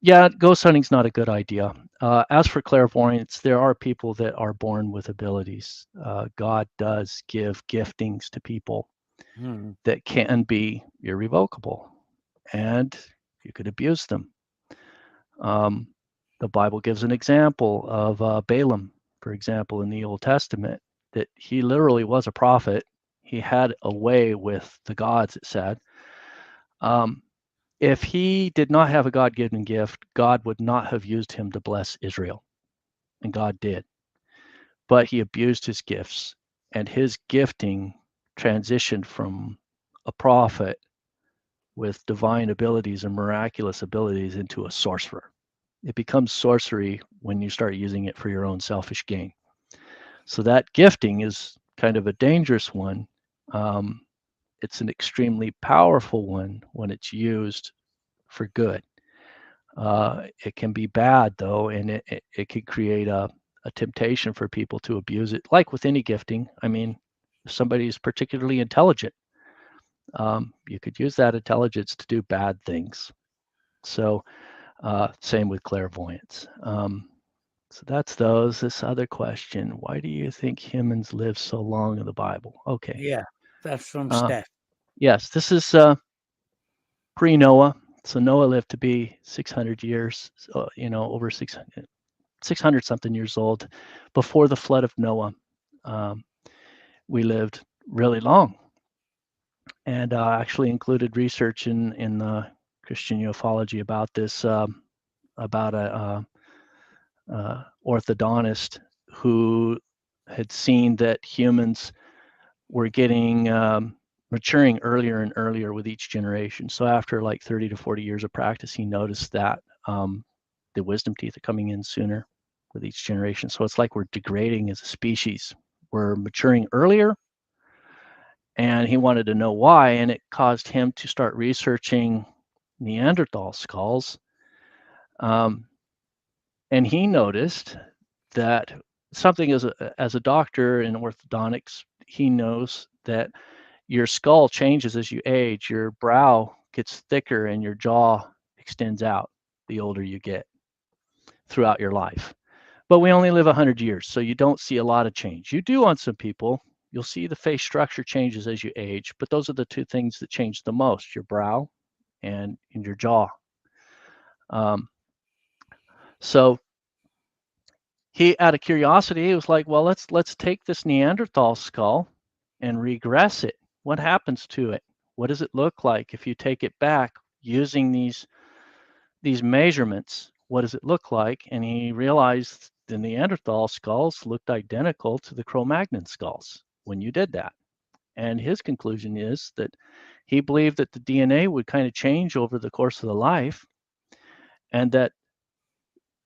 yeah, ghost hunting's not a good idea. As for clairvoyance, there are people that are born with abilities. God does give giftings to people that can be irrevocable, and you could abuse them. The Bible gives an example of Balaam, for example, in the Old Testament, that he literally was a prophet. He had a way with the gods, it said. If he did not have a God-given gift, God would not have used him to bless Israel, and God did. But he abused his gifts, and his gifting transitioned from a prophet with divine abilities and miraculous abilities into a sorcerer. It becomes sorcery when you start using it for your own selfish gain. So that gifting is kind of a dangerous one. It's an extremely powerful one when it's used for good. It can be bad though, and it can create a temptation for people to abuse it, like with any gifting. I mean, if somebody is particularly intelligent, You could use that intelligence to do bad things. So same with clairvoyance. So that's those. This other question: why do you think humans live so long in the Bible? Okay. Yeah, that's from Uh, Steph. yes, this is pre-Noah. So Noah lived to be 600 years. So, over 600 something years old. Before the flood of Noah, um, we lived really long, and actually included research in Christian ufology about this, about a orthodontist who had seen that humans were getting maturing earlier and earlier with each generation. So after like 30 to 40 years of practice, he noticed that the wisdom teeth are coming in sooner with each generation. So it's like we're degrading as a species. We're maturing earlier, and he wanted to know why, and it caused him to start researching Neanderthal skulls. Um, and he noticed that something as a doctor in orthodontics, he knows that your skull changes as you age, your brow gets thicker, and your jaw extends out the older you get throughout your life. But we only live 100 years, so you don't see a lot of change. You do on some people. You'll see the face structure changes as you age, but those are the two things that change the most: your brow and your jaw. Um, so he, out of curiosity, he was like, well, let's take this Neanderthal skull and regress it. What happens to it? What does it look like if you take it back using these measurements? What does it look like? And he realized the Neanderthal skulls looked identical to the Cro-Magnon skulls when you did that. And his conclusion is that he believed that the DNA would kind of change over the course of the life, and that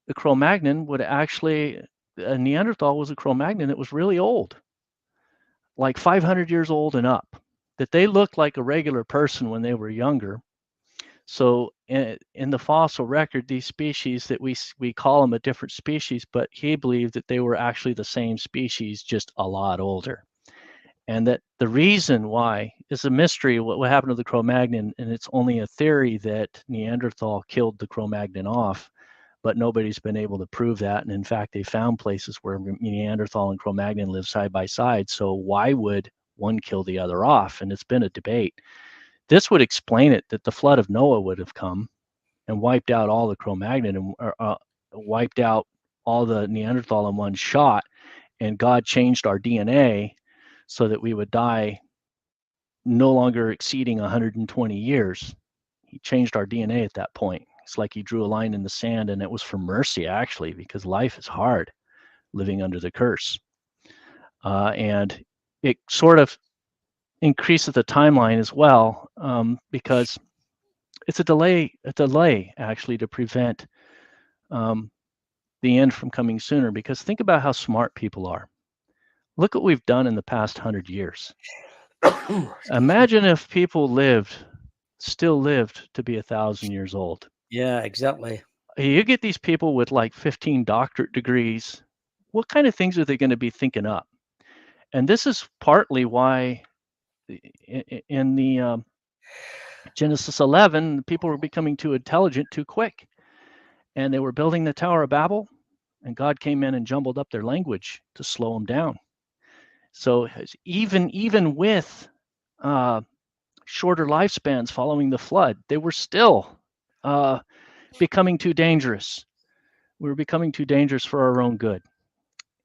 the Cro-Magnon would actually, a Neanderthal was a Cro-Magnon that was really old, like 500 years old and up, that they looked like a regular person when they were younger. So in the fossil record, these species that we call them a different species, but he believed that they were actually the same species, just a lot older. And that the reason why is a mystery, what happened to the Cro-Magnon, and it's only a theory that Neanderthal killed the Cro-Magnon off, but nobody's been able to prove that. And in fact, they found places where Neanderthal and Cro-Magnon live side by side. So why would one kill the other off? And it's been a debate. This would explain it, that the flood of Noah would have come and wiped out all the Cro-Magnon and wiped out all the Neanderthal in one shot. And God changed our DNA so that we would die no longer exceeding 120 years. He changed our DNA at that point. It's like he drew a line in the sand, and it was for mercy, actually, because life is hard living under the curse. And it sort of increases the timeline as well, because it's a delay actually to prevent the end from coming sooner. Because think about how smart people are. Look what we've done in the past 100 years. Imagine if people still lived to be 1,000 years old. Yeah, exactly. You get these people with like 15 doctorate degrees. What kind of things are they going to be thinking up? And this is partly why in the Genesis 11, people were becoming too intelligent too quick, and they were building the Tower of Babel, and God came in and jumbled up their language to slow them down. So even with shorter lifespans following the flood, they were still becoming too dangerous. We were becoming too dangerous for our own good.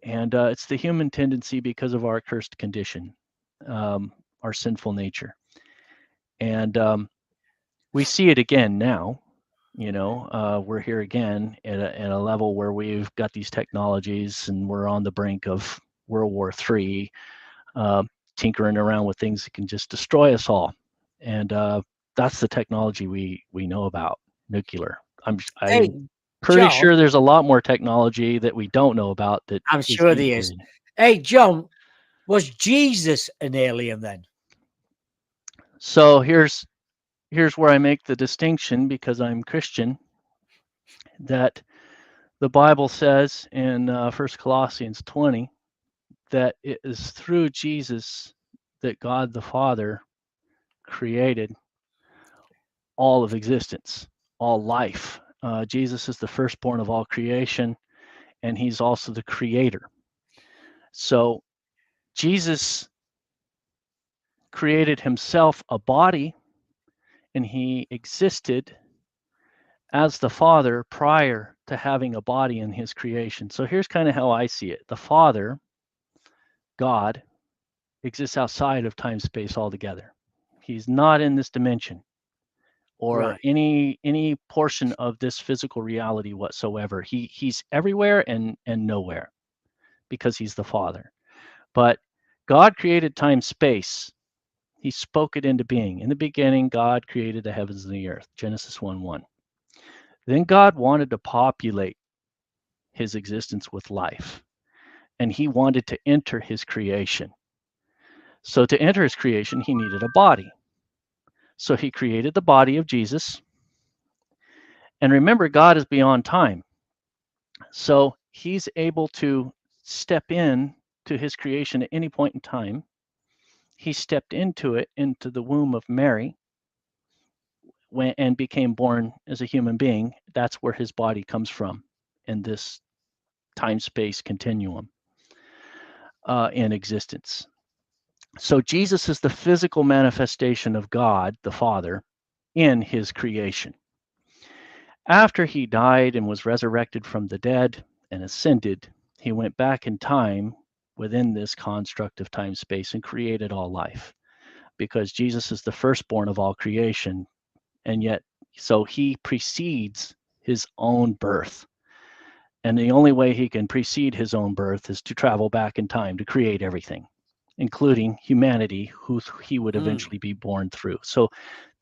And it's the human tendency because of our cursed condition, our sinful nature. And we see it again now. We're here again at a level where we've got these technologies, and we're on the brink of World War III, tinkering around with things that can just destroy us all. And that's the technology we know about, nuclear. I'm Hey, pretty John, sure there's a lot more technology that we don't know about that I'm is sure there equally. is. Hey, John, was Jesus an alien then? So here's where I make the distinction, because I'm Christian, that the Bible says in 1 Colossians 20 that it is through Jesus that God the Father created all of existence, all life. Jesus is the firstborn of all creation, and he's also the creator. So Jesus created himself a body, and he existed as the Father prior to having a body in his creation. So here's kind of how I see it. The Father, God, exists outside of time space altogether. He's not in this dimension or Right. any portion of this physical reality whatsoever. He's everywhere and nowhere because he's the Father. But God created time space. He spoke it into being. In the beginning, God created the heavens and the earth. Genesis 1:1. Then God wanted to populate his existence with life, and he wanted to enter his creation. So to enter his creation, he needed a body. So he created the body of Jesus. And remember, God is beyond time. So he's able to step in to his creation at any point in time. He stepped into it, into the womb of Mary, and became born as a human being. That's where his body comes from in this time space continuum in existence. So Jesus is the physical manifestation of God, the Father, in his creation. After he died and was resurrected from the dead and ascended, he went back in time within this construct of time space and created all life because Jesus is the firstborn of all creation. And yet, so he precedes his own birth. And the only way he can precede his own birth is to travel back in time to create everything, including humanity, who he would Mm. eventually be born through. So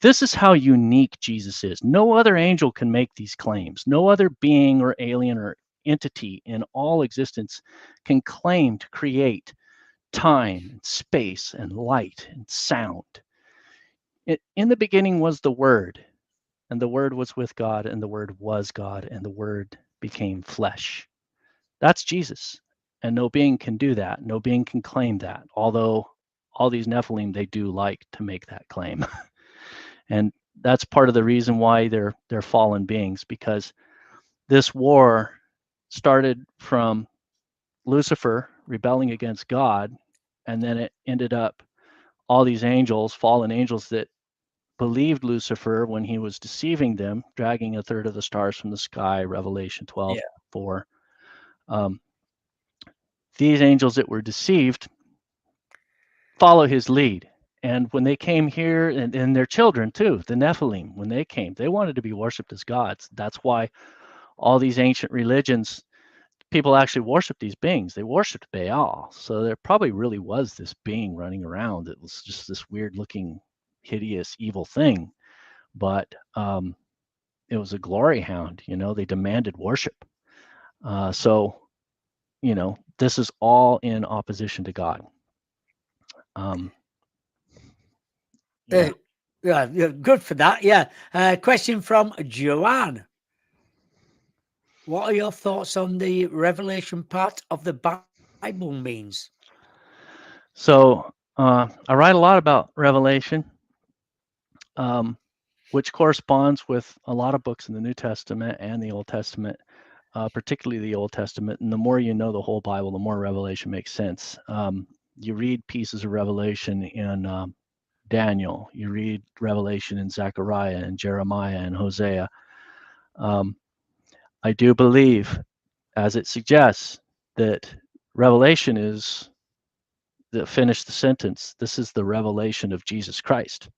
this is how unique Jesus is. No other angel can make these claims. No other being or alien or entity in all existence can claim to create time and space and light and sound. In the beginning was the Word, and the Word was with God, and the Word was God, and the Word became flesh. That's Jesus. And no being can do that. No being can claim that. Although all these Nephilim, they do like to make that claim. And that's part of the reason why they're fallen beings, because this war started from Lucifer rebelling against God, and then it ended up all these angels, fallen angels that believed Lucifer when he was deceiving them, dragging a third of the stars from the sky, Revelation Yeah. 12:4. Um, these angels that were deceived follow his lead. And when they came here, and their children too, the Nephilim, when they came, they wanted to be worshipped as gods. That's why all these ancient religions, people actually worship these beings. They worshipped Baal. So there probably really was this being running around that was just this weird looking, hideous, evil thing. But it was a glory hound. They demanded worship. So, this is all in opposition to God. Um, Uh, yeah. yeah, yeah, good for that. Yeah. Question from Joanne. What are your thoughts on the revelation part of the Bible means? So I write a lot about Revelation, um, which corresponds with a lot of books in the New Testament and the Old Testament, particularly the Old Testament. And the more you know the whole Bible, the more Revelation makes sense. You read pieces of Revelation in Daniel, you read Revelation in Zechariah and Jeremiah and Hosea. I do believe, as it suggests, that Revelation is finish the sentence. This is the revelation of Jesus Christ.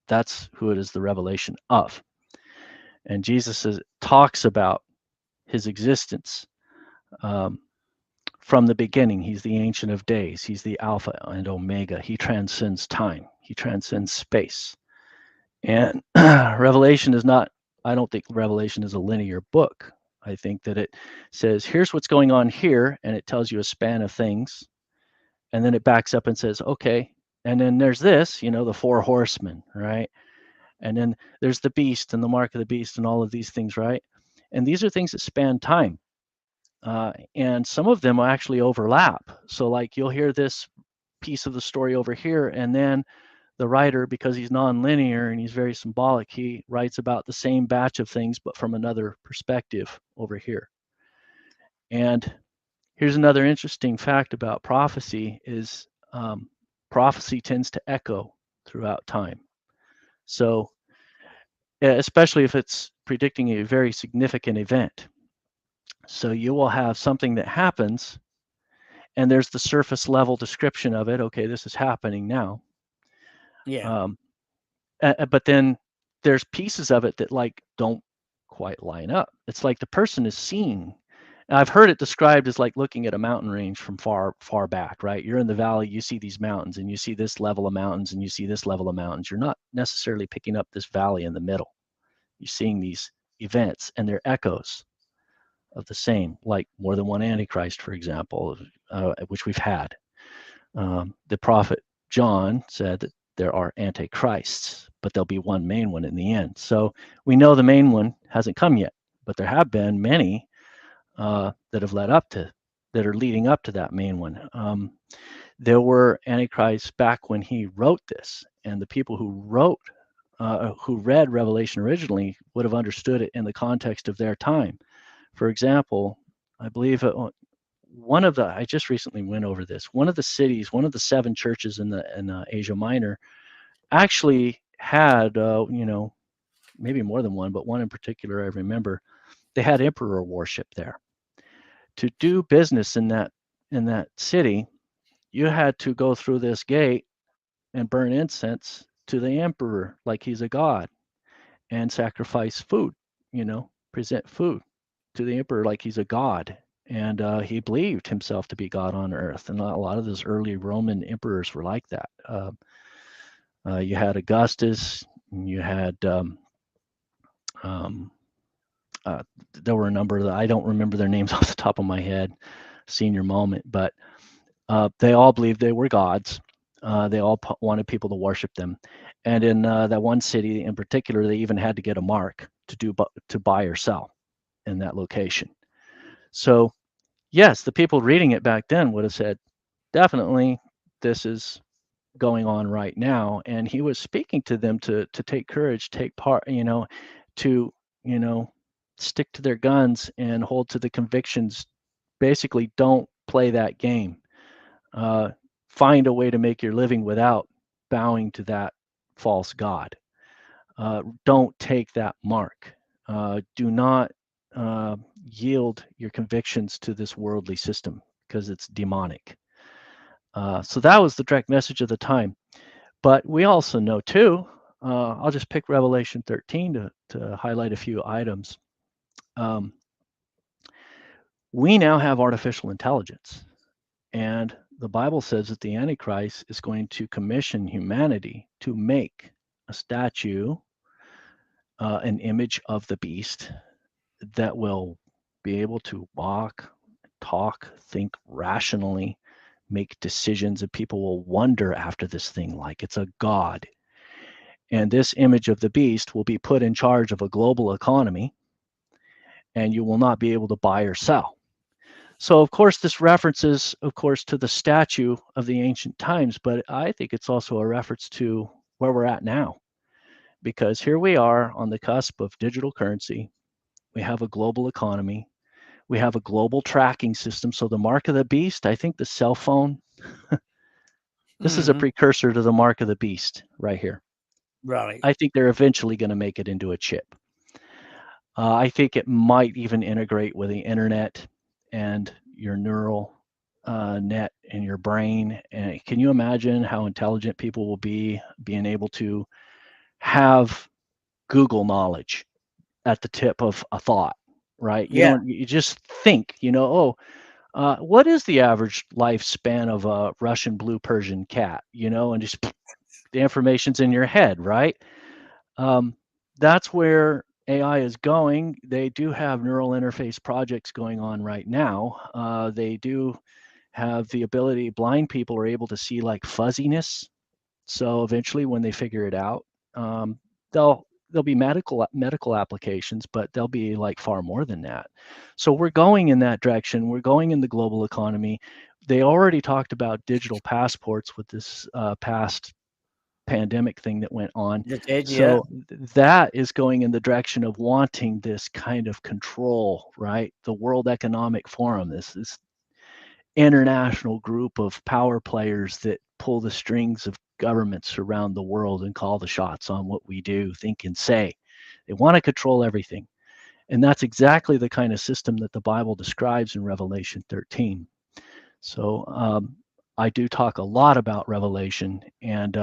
That's who it is the revelation of. And Jesus talks about his existence um, from the beginning. He's the Ancient of Days. He's the Alpha and Omega. He transcends time. He transcends space. And Revelation is not, I don't think Revelation is a linear book. I think that it says, here's what's going on here, and it tells you a span of things. And then it backs up and says, okay, and then there's this, the four horsemen, right? And then there's the beast and the mark of the beast and all of these things, right? And these are things that span time. And some of them actually overlap. So, like, you'll hear this piece of the story over here, and then the writer, because he's nonlinear and he's very symbolic, he writes about the same batch of things, but from another perspective over here. And here's another interesting fact about prophecy is prophecy tends to echo throughout time. So especially if it's predicting a very significant event. So you will have something that happens, and there's the surface level description of it. Okay, this is happening now. Yeah. Um, but then there's pieces of it that like don't quite line up. It's like the person is seeing. I've heard it described as like looking at a mountain range from far back, right? You're in the valley, you see these mountains, and you see this level of mountains, and you see this level of mountains. You're not necessarily picking up this valley in the middle. You're seeing these events, and they're echoes of the same, like more than one Antichrist, for example, which we've had. The prophet John said that there are antichrists, but there'll be one main one in the end. So we know the main one hasn't come yet, but there have been many that have led up to, that are leading up to that main one. There were antichrists back when he wrote this, and the people who read Revelation originally would have understood it in the context of their time. For example, I believe one of the, I just recently went over this. One of the cities, one of the 7 churches in Asia Minor, actually had, maybe more than one, but one in particular I remember. They had emperor worship there. To do business in that city, you had to go through this gate and burn incense to the emperor like he's a god, and sacrifice food, present food to the emperor like he's a god. And he believed himself to be God on earth. And a lot of those early Roman emperors were like that. You had Augustus, and you had, um, there were a number that I don't remember their names off the top of my head, senior moment, but they all believed they were gods. They all wanted people to worship them. And in that one city in particular, they even had to get a mark to buy or sell in that location. So yes, the people reading it back then would have said, definitely, this is going on right now. And he was speaking to them to take courage, take part, to, you know, stick to their guns and hold to the convictions. Basically, don't play that game. Uh, Find a way to make your living without bowing to that false god. Don't take that mark. Do not yield your convictions to this worldly system because it's demonic. So that was the direct message of the time. But we also know too, I'll just pick Revelation 13 to highlight a few items. Um, we now have artificial intelligence, and the Bible says that the Antichrist is going to commission humanity to make a statue, an image of the beast that will be able to walk, talk, think rationally, make decisions, and people will wonder after this thing like it's a god. And this image of the beast will be put in charge of a global economy, and you will not be able to buy or sell. So, of course, this references, of course, to the statue of the ancient times, but I think it's also a reference to where we're at now, because here we are on the cusp of digital currency. We have a global economy. We have a global tracking system. So the mark of the beast, I think the cell phone, this is a Hmm. precursor to the mark of the beast right here. Right. I think they're eventually going to make it into a chip. I think it might even integrate with the internet and your neural net in your brain. And can you imagine how intelligent people will be being able to have Google knowledge at the tip of a thought, right? Yeah. You just think, oh, what is the average lifespan of a Russian blue Persian cat? And just the information's in your head, right? Um, that's where AI is going. They do have neural interface projects going on right now. They do have the ability, blind people are able to see like fuzziness. So eventually, when they figure it out, um, there'll be medical applications, but they'll be like far more than that. So we're going in that direction. We're going in the global economy. They already talked about digital passports with this past pandemic thing that went on. They did, yeah. So that is going in the direction of wanting this kind of control, right? The World Economic Forum, this international group of power players that pull the strings of governments around the world and call the shots on what we do, think, and say. They want to control everything. And that's exactly the kind of system that the Bible describes in Revelation 13. So I do talk a lot about Revelation, and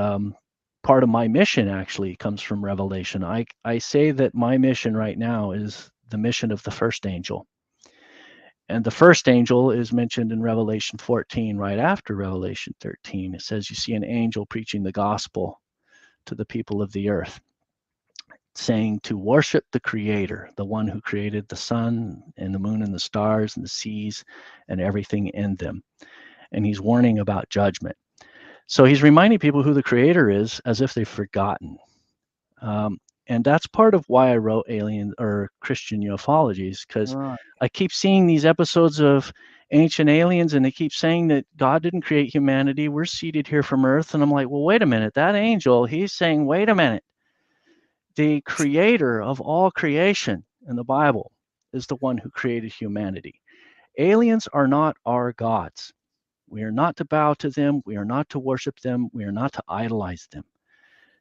part of my mission actually comes from Revelation. I say that my mission right now is the mission of the first angel. And the first angel is mentioned in Revelation 14, right after Revelation 13. It says, you see an angel preaching the gospel to the people of the earth, saying to worship the Creator, the one who created the sun and the moon and the stars and the seas and everything in them. And he's warning about judgment. So he's reminding people who the Creator is as if they've forgotten. And that's part of why I wrote Alien or Christian Ufologies, because Right. I keep seeing these episodes of Ancient Aliens, and they keep saying that God didn't create humanity. We're seated here from Earth. And I'm like, well, wait a minute. That angel, he's saying, wait a minute. The creator of all creation in the Bible is the one who created humanity. Aliens are not our gods. We are not to bow to them. We are not to worship them. We are not to idolize them.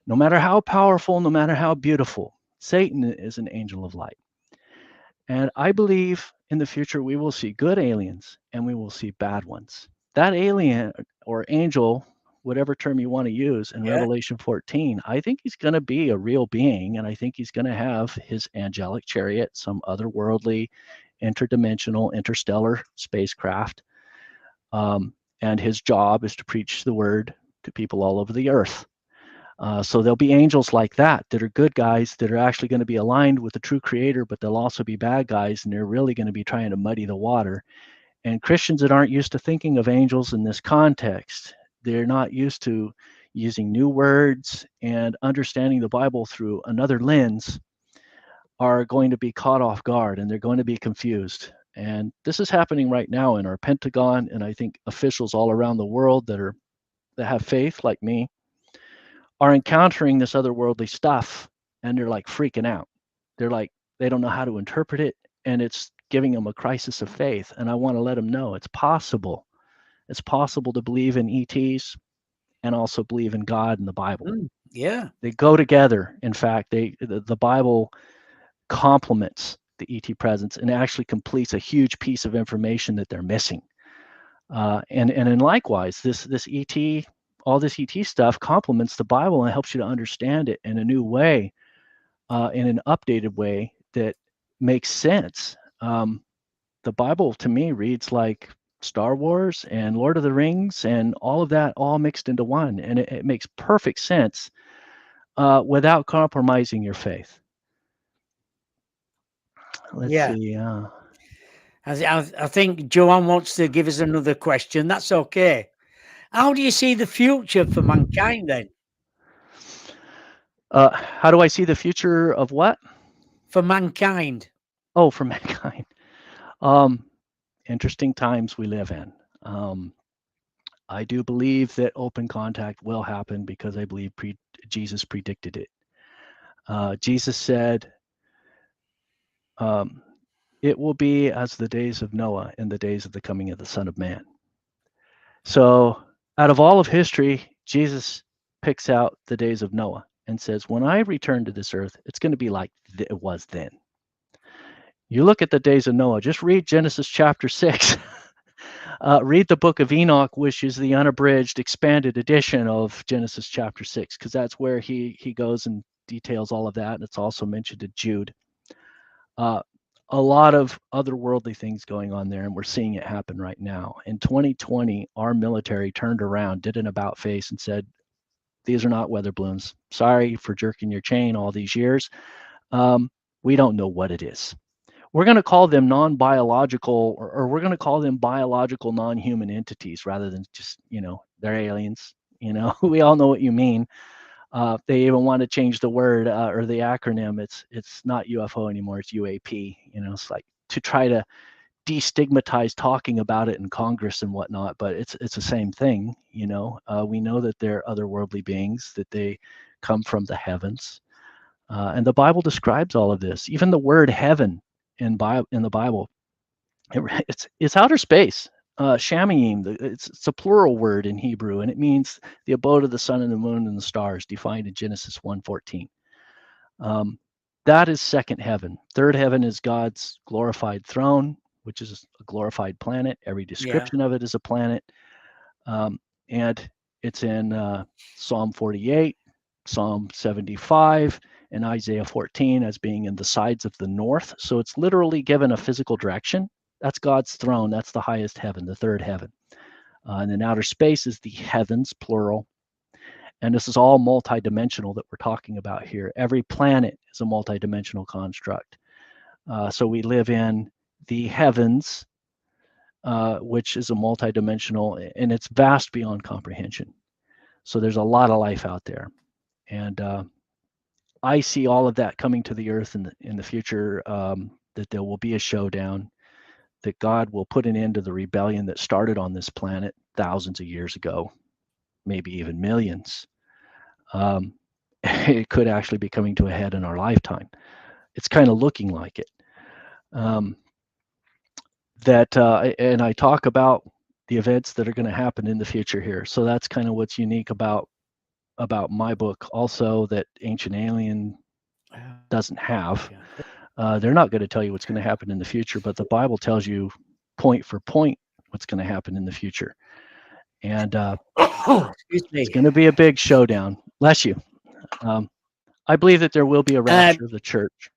No matter how powerful, no matter how beautiful, Satan is an angel of light. And I believe in the future we will see good aliens and we will see bad ones. That alien or angel, whatever term you want to use in Yeah. Revelation 14, I think he's going to be a real being, and I think he's going to have his angelic chariot, some otherworldly, interdimensional, interstellar spacecraft. And his job is to preach the word to people all over the earth. So there'll be angels like that are good guys that are actually going to be aligned with the true creator, but they'll also be bad guys, and they're really going to be trying to muddy the water. And Christians that aren't used to thinking of angels in this context, they're not used to using new words and understanding the Bible through another lens, are going to be caught off guard, and they're going to be confused. And this is happening right now in our Pentagon, and I think officials all around the world that have faith like me are encountering this otherworldly stuff, and they're like freaking out. They're like, they don't know how to interpret it, and it's giving them a crisis of faith. And I want to let them know it's possible. It's possible to believe in ETs and also believe in God and the Bible. Yeah. They go together. In fact, the Bible complements the ET presence and actually completes a huge piece of information that they're missing. And likewise, this ET, all this ET stuff complements the Bible and helps you to understand it in a new way, in an updated way that makes sense. The Bible to me reads like Star Wars and Lord of the Rings and all of that all mixed into one, and it makes perfect sense without compromising your faith. Let's Yeah. see. I think Joanne wants to give us another question. That's okay. How do you see the future for mankind then? How do I see the future of what? For mankind. Oh, for mankind. Um, Interesting times we live in. I do believe that open contact will happen because I believe Jesus predicted it. Jesus said, it will be as the days of Noah in the days of the coming of the Son of Man. So out of all of history, Jesus picks out the days of Noah and says, when I return to this earth, it's going to be like it was then. You look at the days of Noah, just read Genesis chapter 6. Read the book of Enoch, which is the unabridged, expanded edition of Genesis chapter 6, because that's where he goes and details all of that. And it's also mentioned in Jude. A lot of otherworldly things going on there, and we're seeing it happen right now. In 2020, our military turned around, did an about face, and said, these are not weather balloons. Sorry for jerking your chain all these years. We don't know what it is. We're going to call them non-biological, or we're going to call them biological non-human entities rather than just, they're aliens. We all know what you mean. They even want to change the word or the acronym. It's not UFO anymore. It's UAP. It's like to try to destigmatize talking about it in Congress and whatnot, but it's the same thing. We know that they're otherworldly beings, that they come from the heavens, and the Bible describes all of this. Even the word heaven in the Bible, it's outer space. Shamayim, it's a plural word in Hebrew, and it means the abode of the sun and the moon and the stars, defined in Genesis 1:14. That is second heaven. Third heaven is God's glorified throne, which is a glorified planet. Every Yeah. description of it is a planet. And it's in Psalm 48, Psalm 75, and Isaiah 14 as being in the sides of the north. So it's literally given a physical direction. That's God's throne. That's the highest heaven, the third heaven. And then outer space is the heavens, plural. And this is all multidimensional that we're talking about here. Every planet is a multidimensional construct. So we live in the heavens, which is a multidimensional, and it's vast beyond comprehension. So there's a lot of life out there. And I see all of that coming to the earth in the future, that there will be a showdown, that God will put an end to the rebellion that started on this planet thousands of years ago, maybe even millions. It could actually be coming to a head in our lifetime. It's kind of looking like it. And I talk about the events that are going to happen in the future here. So that's kind of what's unique about my book, also, that Ancient Alien doesn't have. They're not going to tell you what's going to happen in the future, but the Bible tells you point for point what's going to happen in the future. And Excuse me. it's going to be a big showdown. Bless you. I believe that there will be a rapture of the church.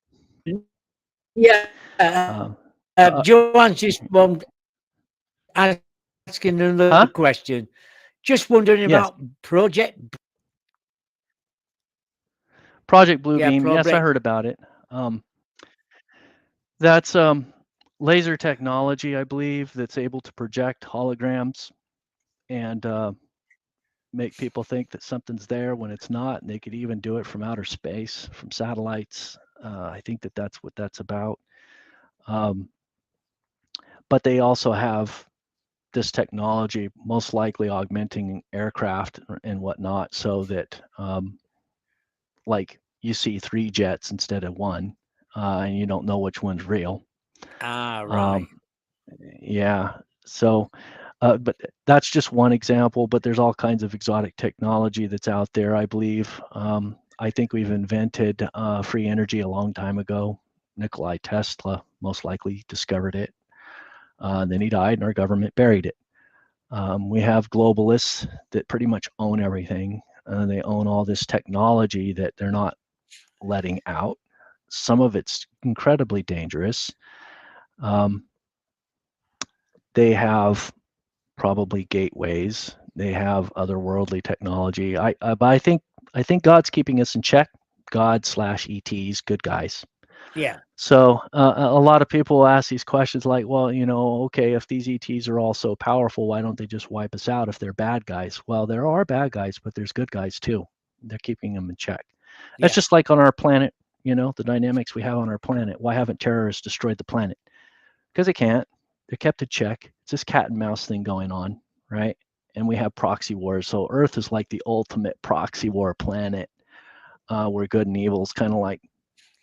Yeah. Joanne's just asking another Huh? question. Just wondering Yes. about Project. Project Yeah, Bluebeam. Yes, I Project. heard about it. That's laser technology, I believe, that's able to project holograms and make people think that something's there when it's not. And they could even do it from outer space, from satellites. I think that that's what that's about. But they also have this technology, most likely augmenting aircraft and whatnot, so that like you see 3 jets instead of 1, and you don't know which one's real. Right. Yeah. So, but that's just one example. But there's all kinds of exotic technology that's out there, I believe. I think we've invented free energy a long time ago. Nikola Tesla most likely discovered it. Then he died, and our government buried it. We have globalists that pretty much own everything. They own all this technology that they're not letting out. Some of it's incredibly dangerous. They have probably gateways. They have otherworldly technology. But I think God's keeping us in check. God/ETs, good guys. Yeah. So a lot of people ask these questions like, well, okay, if these ETs are all so powerful, why don't they just wipe us out if they're bad guys? Well, there are bad guys, but there's good guys too. They're keeping them in check. That's Yeah. just like on our planet, the dynamics we have on our planet. Why haven't terrorists destroyed the planet? Because they can't. They're kept in check. It's this cat and mouse thing going on, right? And we have proxy wars. So Earth is like the ultimate proxy war planet, where good and evil is kind of like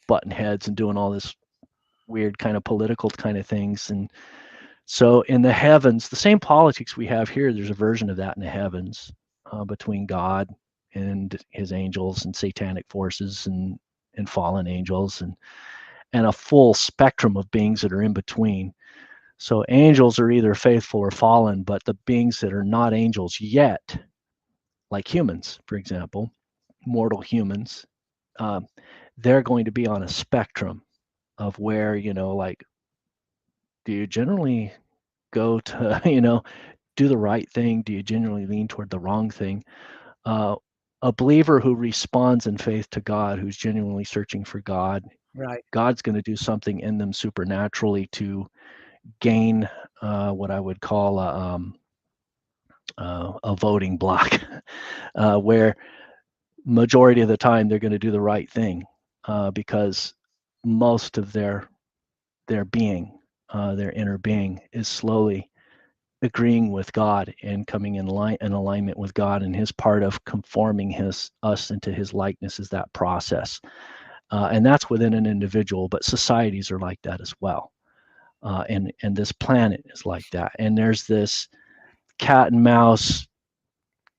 butting heads and doing all this weird kind of political kind of things. And so in the heavens, the same politics we have here, there's a version of that in the heavens, between God and his angels and satanic forces and fallen angels and a full spectrum of beings that are in between. So angels are either faithful or fallen, but the beings that are not angels yet, like humans, for example, mortal humans, they're going to be on a spectrum of where, like, do you generally go to, do the right thing? Do you generally lean toward the wrong thing? A believer who responds in faith to God, who's genuinely searching for God, Right. God's going to do something in them supernaturally to gain what I would call a voting block, where majority of the time they're going to do the right thing, because most of their being their inner being is slowly agreeing with God and coming in alignment with God, and his part of conforming us into his likeness is that process. And that's within an individual, but societies are like that as well. And this planet is like that. And there's this cat and mouse,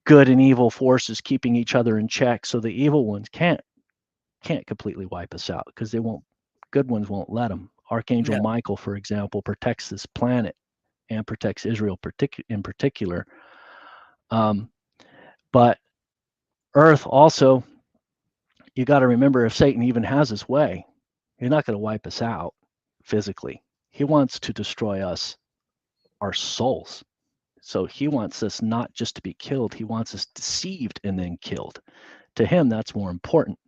good and evil forces keeping each other in check. So the evil ones can't completely wipe us out because they won't. Good ones won't let them. Archangel No. Michael, for example, protects this planet and protects Israel in particular. Um, but Earth also, you got to remember, if Satan even has his way, he's not going to wipe us out physically. He wants to destroy us, our souls. So he wants us not just to be killed, he wants us deceived and then killed. To him, that's more important.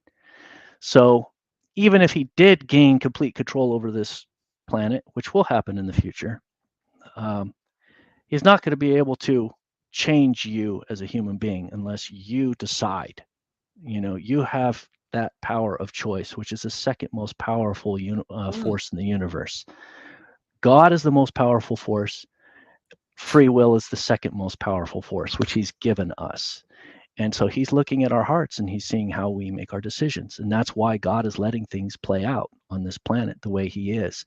So even if he did gain complete control over this planet, which will happen in the future, um, he's not going to be able to change you as a human being unless you decide. You have that power of choice, which is the second most powerful Mm, force in the universe. God is the most powerful force. Free will is the second most powerful force, which he's given us. And so he's looking at our hearts and he's seeing how we make our decisions. And that's why God is letting things play out on this planet the way he is.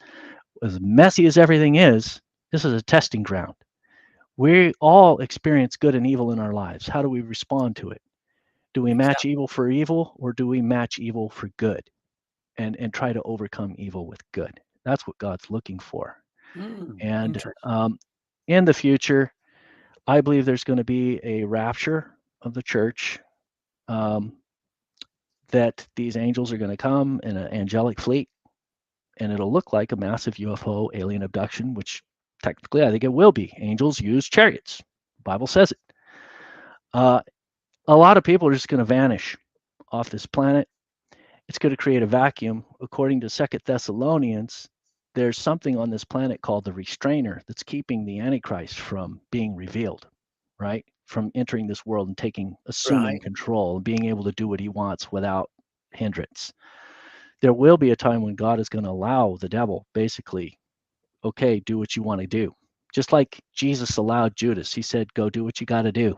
As messy as everything is, this is a testing ground. We all experience good and evil in our lives. How do we respond to it? Do we match exactly. evil for evil, or do we match evil for good and try to overcome evil with good? That's what God's looking for. And Interesting. in the future, I believe there's going to be a rapture of the church, um, that these angels are going to come in an angelic fleet, and it'll look like a massive UFO alien abduction, which technically I think it will be. Angels use chariots. The Bible says it. Uh, a lot of people are just going to vanish off this planet. It's going to create a vacuum. According to Second Thessalonians, there's something on this planet called the restrainer that's keeping the Antichrist from being revealed, right? From entering this world and assuming Right. control and being able to do what he wants without hindrance. There will be a time when God is going to allow the devil, basically, okay, do what you want to do. Just like Jesus allowed Judas, he said, go do what you got to do,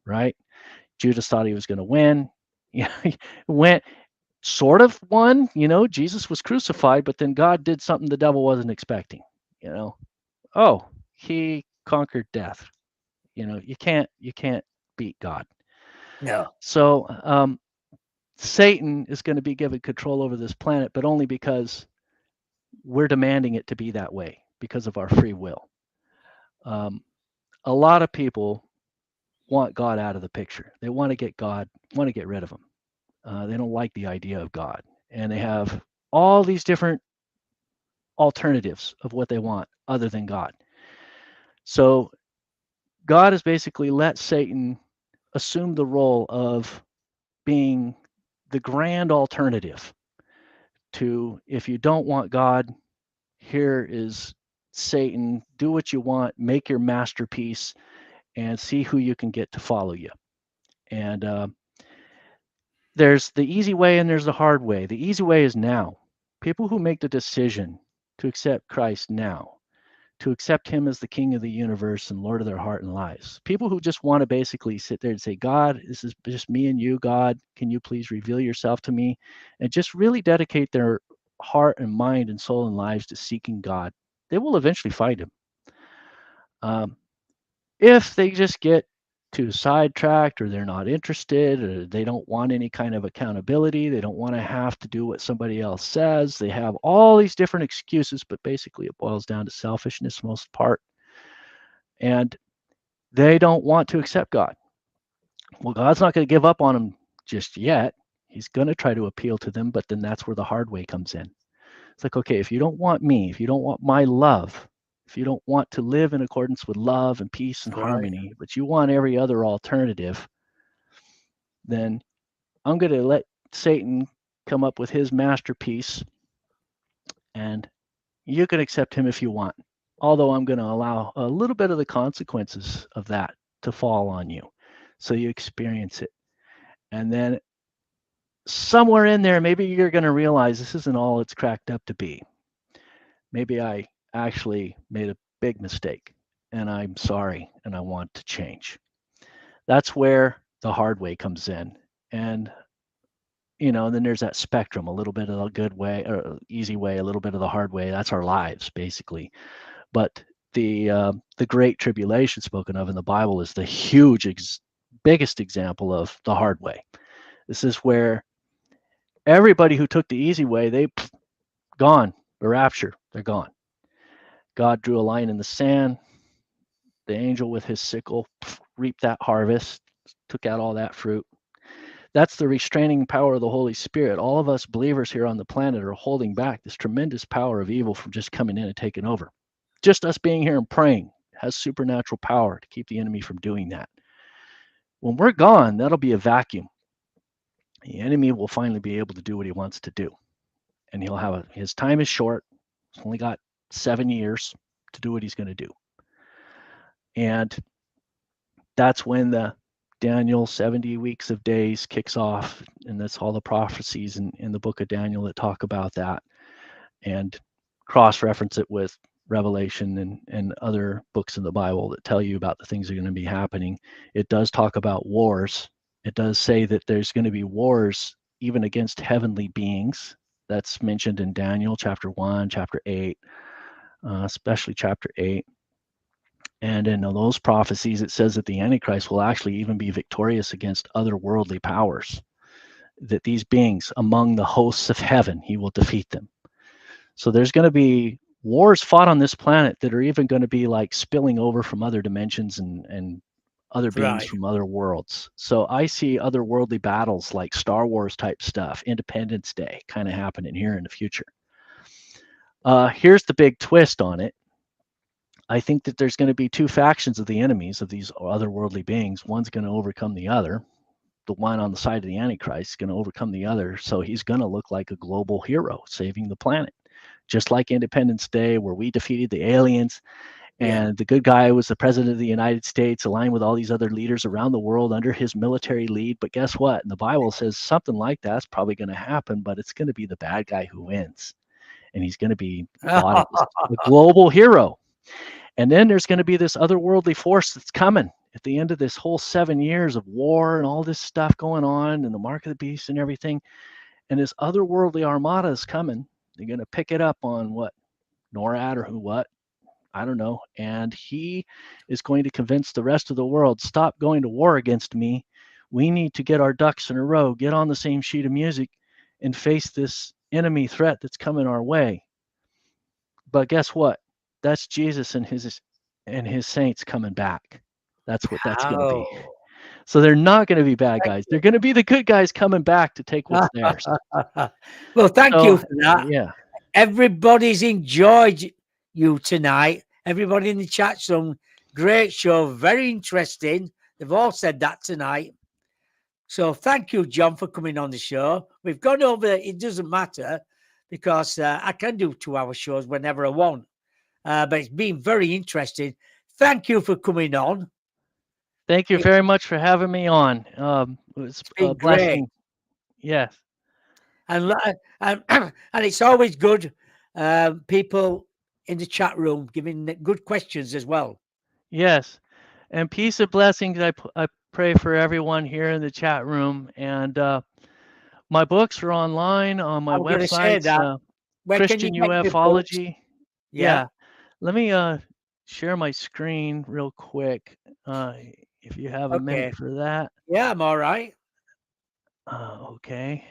right? Judas thought he was going to win. Yeah, he went, sort of won. Jesus was crucified, but then God did something the devil wasn't expecting. You know, oh, he conquered death. You can't beat God. No. So Satan is going to be given control over this planet, but only because we're demanding it to be that way because of our free will. Um, a lot of people want God out of the picture. They want to get God, want to get rid of him. They don't like the idea of God, and they have all these different alternatives of what they want other than God. So God has basically let Satan assume the role of being the grand alternative to, if you don't want God, here is Satan. Do what you want, make your masterpiece, and see who you can get to follow you. And there's the easy way and there's the hard way. The easy way is now. People who make the decision to accept Christ now, to accept him as the king of the universe and Lord of their heart and lives. People who just want to basically sit there and say, God, this is just me and you, God. Can you please reveal yourself to me? And just really dedicate their heart and mind and soul and lives to seeking God. They will eventually find him. Um, if they just get too sidetracked, or they're not interested, or they don't want any kind of accountability, they don't want to have to do what somebody else says, they have all these different excuses, but basically it boils down to selfishness most part, and they don't want to accept God. Well, God's not going to give up on them just yet. He's going to try to appeal to them, but then that's where the hard way comes in. It's like, okay, if you don't want me, if you don't want my love, if you don't want to live in accordance with love and peace and Right. harmony, but you want every other alternative, then I'm going to let Satan come up with his masterpiece, and you can accept him if you want. Although I'm going to allow a little bit of the consequences of that to fall on you so you experience it. And then somewhere in there, maybe you're going to realize this isn't all it's cracked up to be. Maybe I actually made a big mistake, and I'm sorry, and I want to change. That's where the hard way comes in. And then there's that spectrum, a little bit of the good way or easy way, a little bit of the hard way. That's our lives, basically. But the great tribulation spoken of in the Bible is the biggest example of the hard way. This is where everybody who took the easy way, they gone, the rapture, they're gone. God drew a line in the sand. The angel with his sickle reaped that harvest, took out all that fruit. That's the restraining power of the Holy Spirit. All of us believers here on the planet are holding back this tremendous power of evil from just coming in and taking over. Just us being here and praying has supernatural power to keep the enemy from doing that. When we're gone, that'll be a vacuum. The enemy will finally be able to do what he wants to do. And his time is short. He's only got 7 years to do what he's going to do. And that's when the Daniel 70 weeks of days kicks off. And that's all the prophecies in the book of Daniel that talk about that and cross-reference it with Revelation and other books in the Bible that tell you about the things that are going to be happening. It does talk about wars. It does say that there's going to be wars even against heavenly beings. That's mentioned in Daniel chapter 1, chapter 8, especially chapter 8. And in those prophecies, it says that the Antichrist will actually even be victorious against other worldly powers, that these beings among the hosts of heaven, he will defeat them. So there's going to be wars fought on this planet that are even going to be like spilling over from other dimensions and other beings Right. from other worlds. So I see otherworldly battles like Star Wars type stuff, Independence Day kind of happening here in the future. Here's the big twist on it. I think that there's going to be two factions of the enemies of these otherworldly beings. One's going to overcome the other. The one on the side of the Antichrist is going to overcome the other. So he's going to look like a global hero saving the planet. Just like Independence Day, where we defeated the aliens, Yeah. and the good guy was the president of the United States, aligned with all these other leaders around the world under his military lead. But guess what? And the Bible says something like that's probably going to happen, but it's going to be the bad guy who wins. And he's going to be thought of as a global hero. And then there's going to be this otherworldly force that's coming at the end of this whole 7 years of war and all this stuff going on and the mark of the beast and everything. And this otherworldly armada is coming. They're going to pick it up on what? NORAD or what? I don't know. And he is going to convince the rest of the world, stop going to war against me. We need to get our ducks in a row, get on the same sheet of music, and face this enemy threat that's coming our way. But guess what? That's Jesus and his saints coming back. That's what that's going to be. Oh, So they're not going to be bad thank guys. you. They're going to be the good guys coming back to take what's theirs. Well, thank you So for that. yeah, Everybody's enjoyed you tonight. Everybody in the chat room, great show, very interesting. They've all said that tonight. So thank you, John, for coming on the show. We've gone over, it doesn't matter because I can do 2-hour shows whenever I want. But it's been very interesting. Thank you for coming on. thank you It, very much for having me on. It was it's a been great. blessing. Yes, And, and it's always good, people in the chat room giving good questions as well. yes. And peace and blessings. I pray for everyone here in the chat room. And my books are online on my I'm going to say websites, that. Where can you Christian get your books? Ufology. Yeah. Yeah. Let me share my screen real quick. If you have a minute Okay. for that. Yeah, I'm all right. Okay.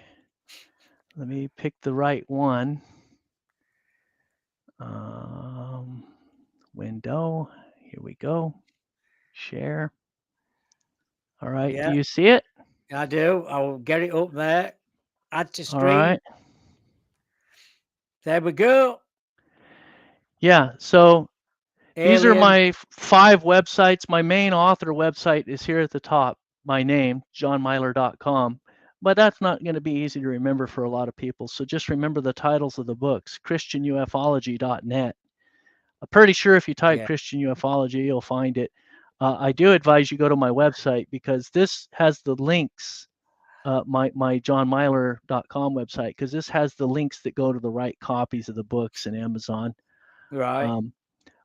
Let me pick the right one. Window. Here we go. Share. All right. Do Yeah, you see it? I do. I'll get it up there. Add to All stream. right. There we go. Yeah. So these are Alien. my 5 websites. My main author website is here at the top. My name, johnmyler.com. But that's not going to be easy to remember for a lot of people. So just remember the titles of the books, christianufology.net. I'm pretty sure if you type Yeah. Christian ufology, you'll find it. I do advise you go to my website because this has the links, my johnmyler.com website, because this has the links that go to the right copies of the books in Amazon. Right. Um,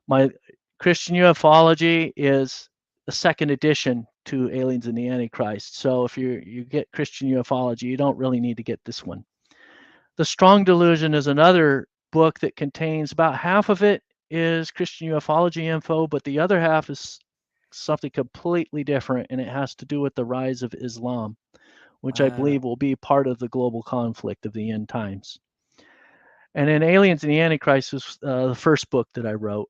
my Christian ufology is the second edition to Aliens and the Antichrist. So if you get Christian ufology, you don't really need to get this one. The Strong Delusion is another book that contains about half of it is Christian ufology info, but the other half is something completely different, and it has to do with the rise of Islam, which I Uh, believe will be part of the global conflict of the end times. And then Aliens and the Antichrist is the first book that I wrote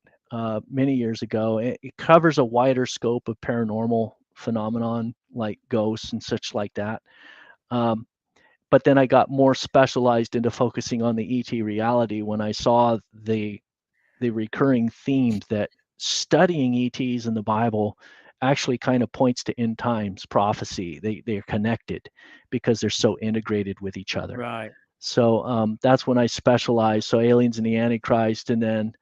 many years ago. It covers a wider scope of paranormal phenomenon like ghosts and such like that. Um, but then I got more specialized into focusing on the ET reality when I saw the recurring themes that studying ETs in the Bible actually kind of points to end times prophecy. They're connected because they're so integrated with each other. right. So that's when I specialized. So Aliens and the Antichrist, and then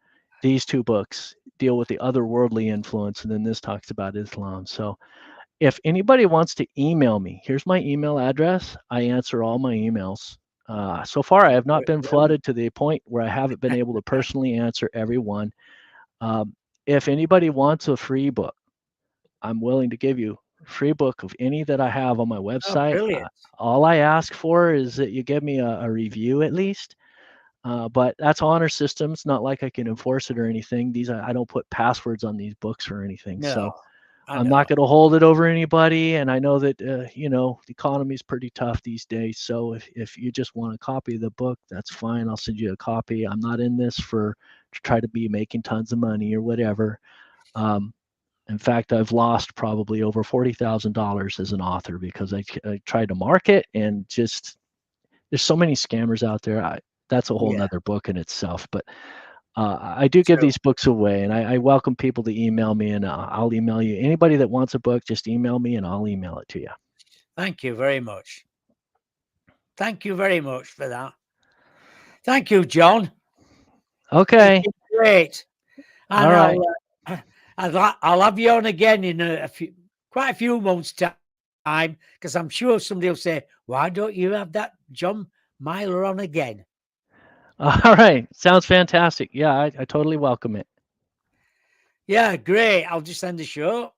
these two books deal with the otherworldly influence, and then this talks about Islam. So if anybody wants to email me, here's my email address. I answer all my emails. So far, I have not been Brilliant. flooded to the point where I haven't been able to personally answer every one. If anybody wants a free book, I'm willing to give you a free book of any that I have on my Oh, website. brilliant. All I ask for is that you give me a review at least. But that's honor systems, not like I can enforce it or anything. I don't put passwords on these books or anything. No, So I I'm not know. going to hold it over anybody. And I know that, the economy is pretty tough these days. So if you just want a copy of the book, that's fine. I'll send you a copy. I'm not in this to try to be making tons of money or whatever. Um, in fact, I've lost probably over $40,000 as an author because I tried to market and just there's so many scammers out there. That's a whole Yeah, nother book in itself. But I do give true. these books away, and I welcome people to email me, and I'll email you. Anybody that wants a book, just email me, and I'll email it to you. Thank you very much. Thank you very much for that. Thank you, John. It's Okay. been great, All and right. I'll have you on again in quite a few months' time, because I'm sure somebody will say, "Why don't you have that John Myler on again?" All right. Sounds fantastic. Yeah, I totally welcome it. Yeah, great. I'll just end the show.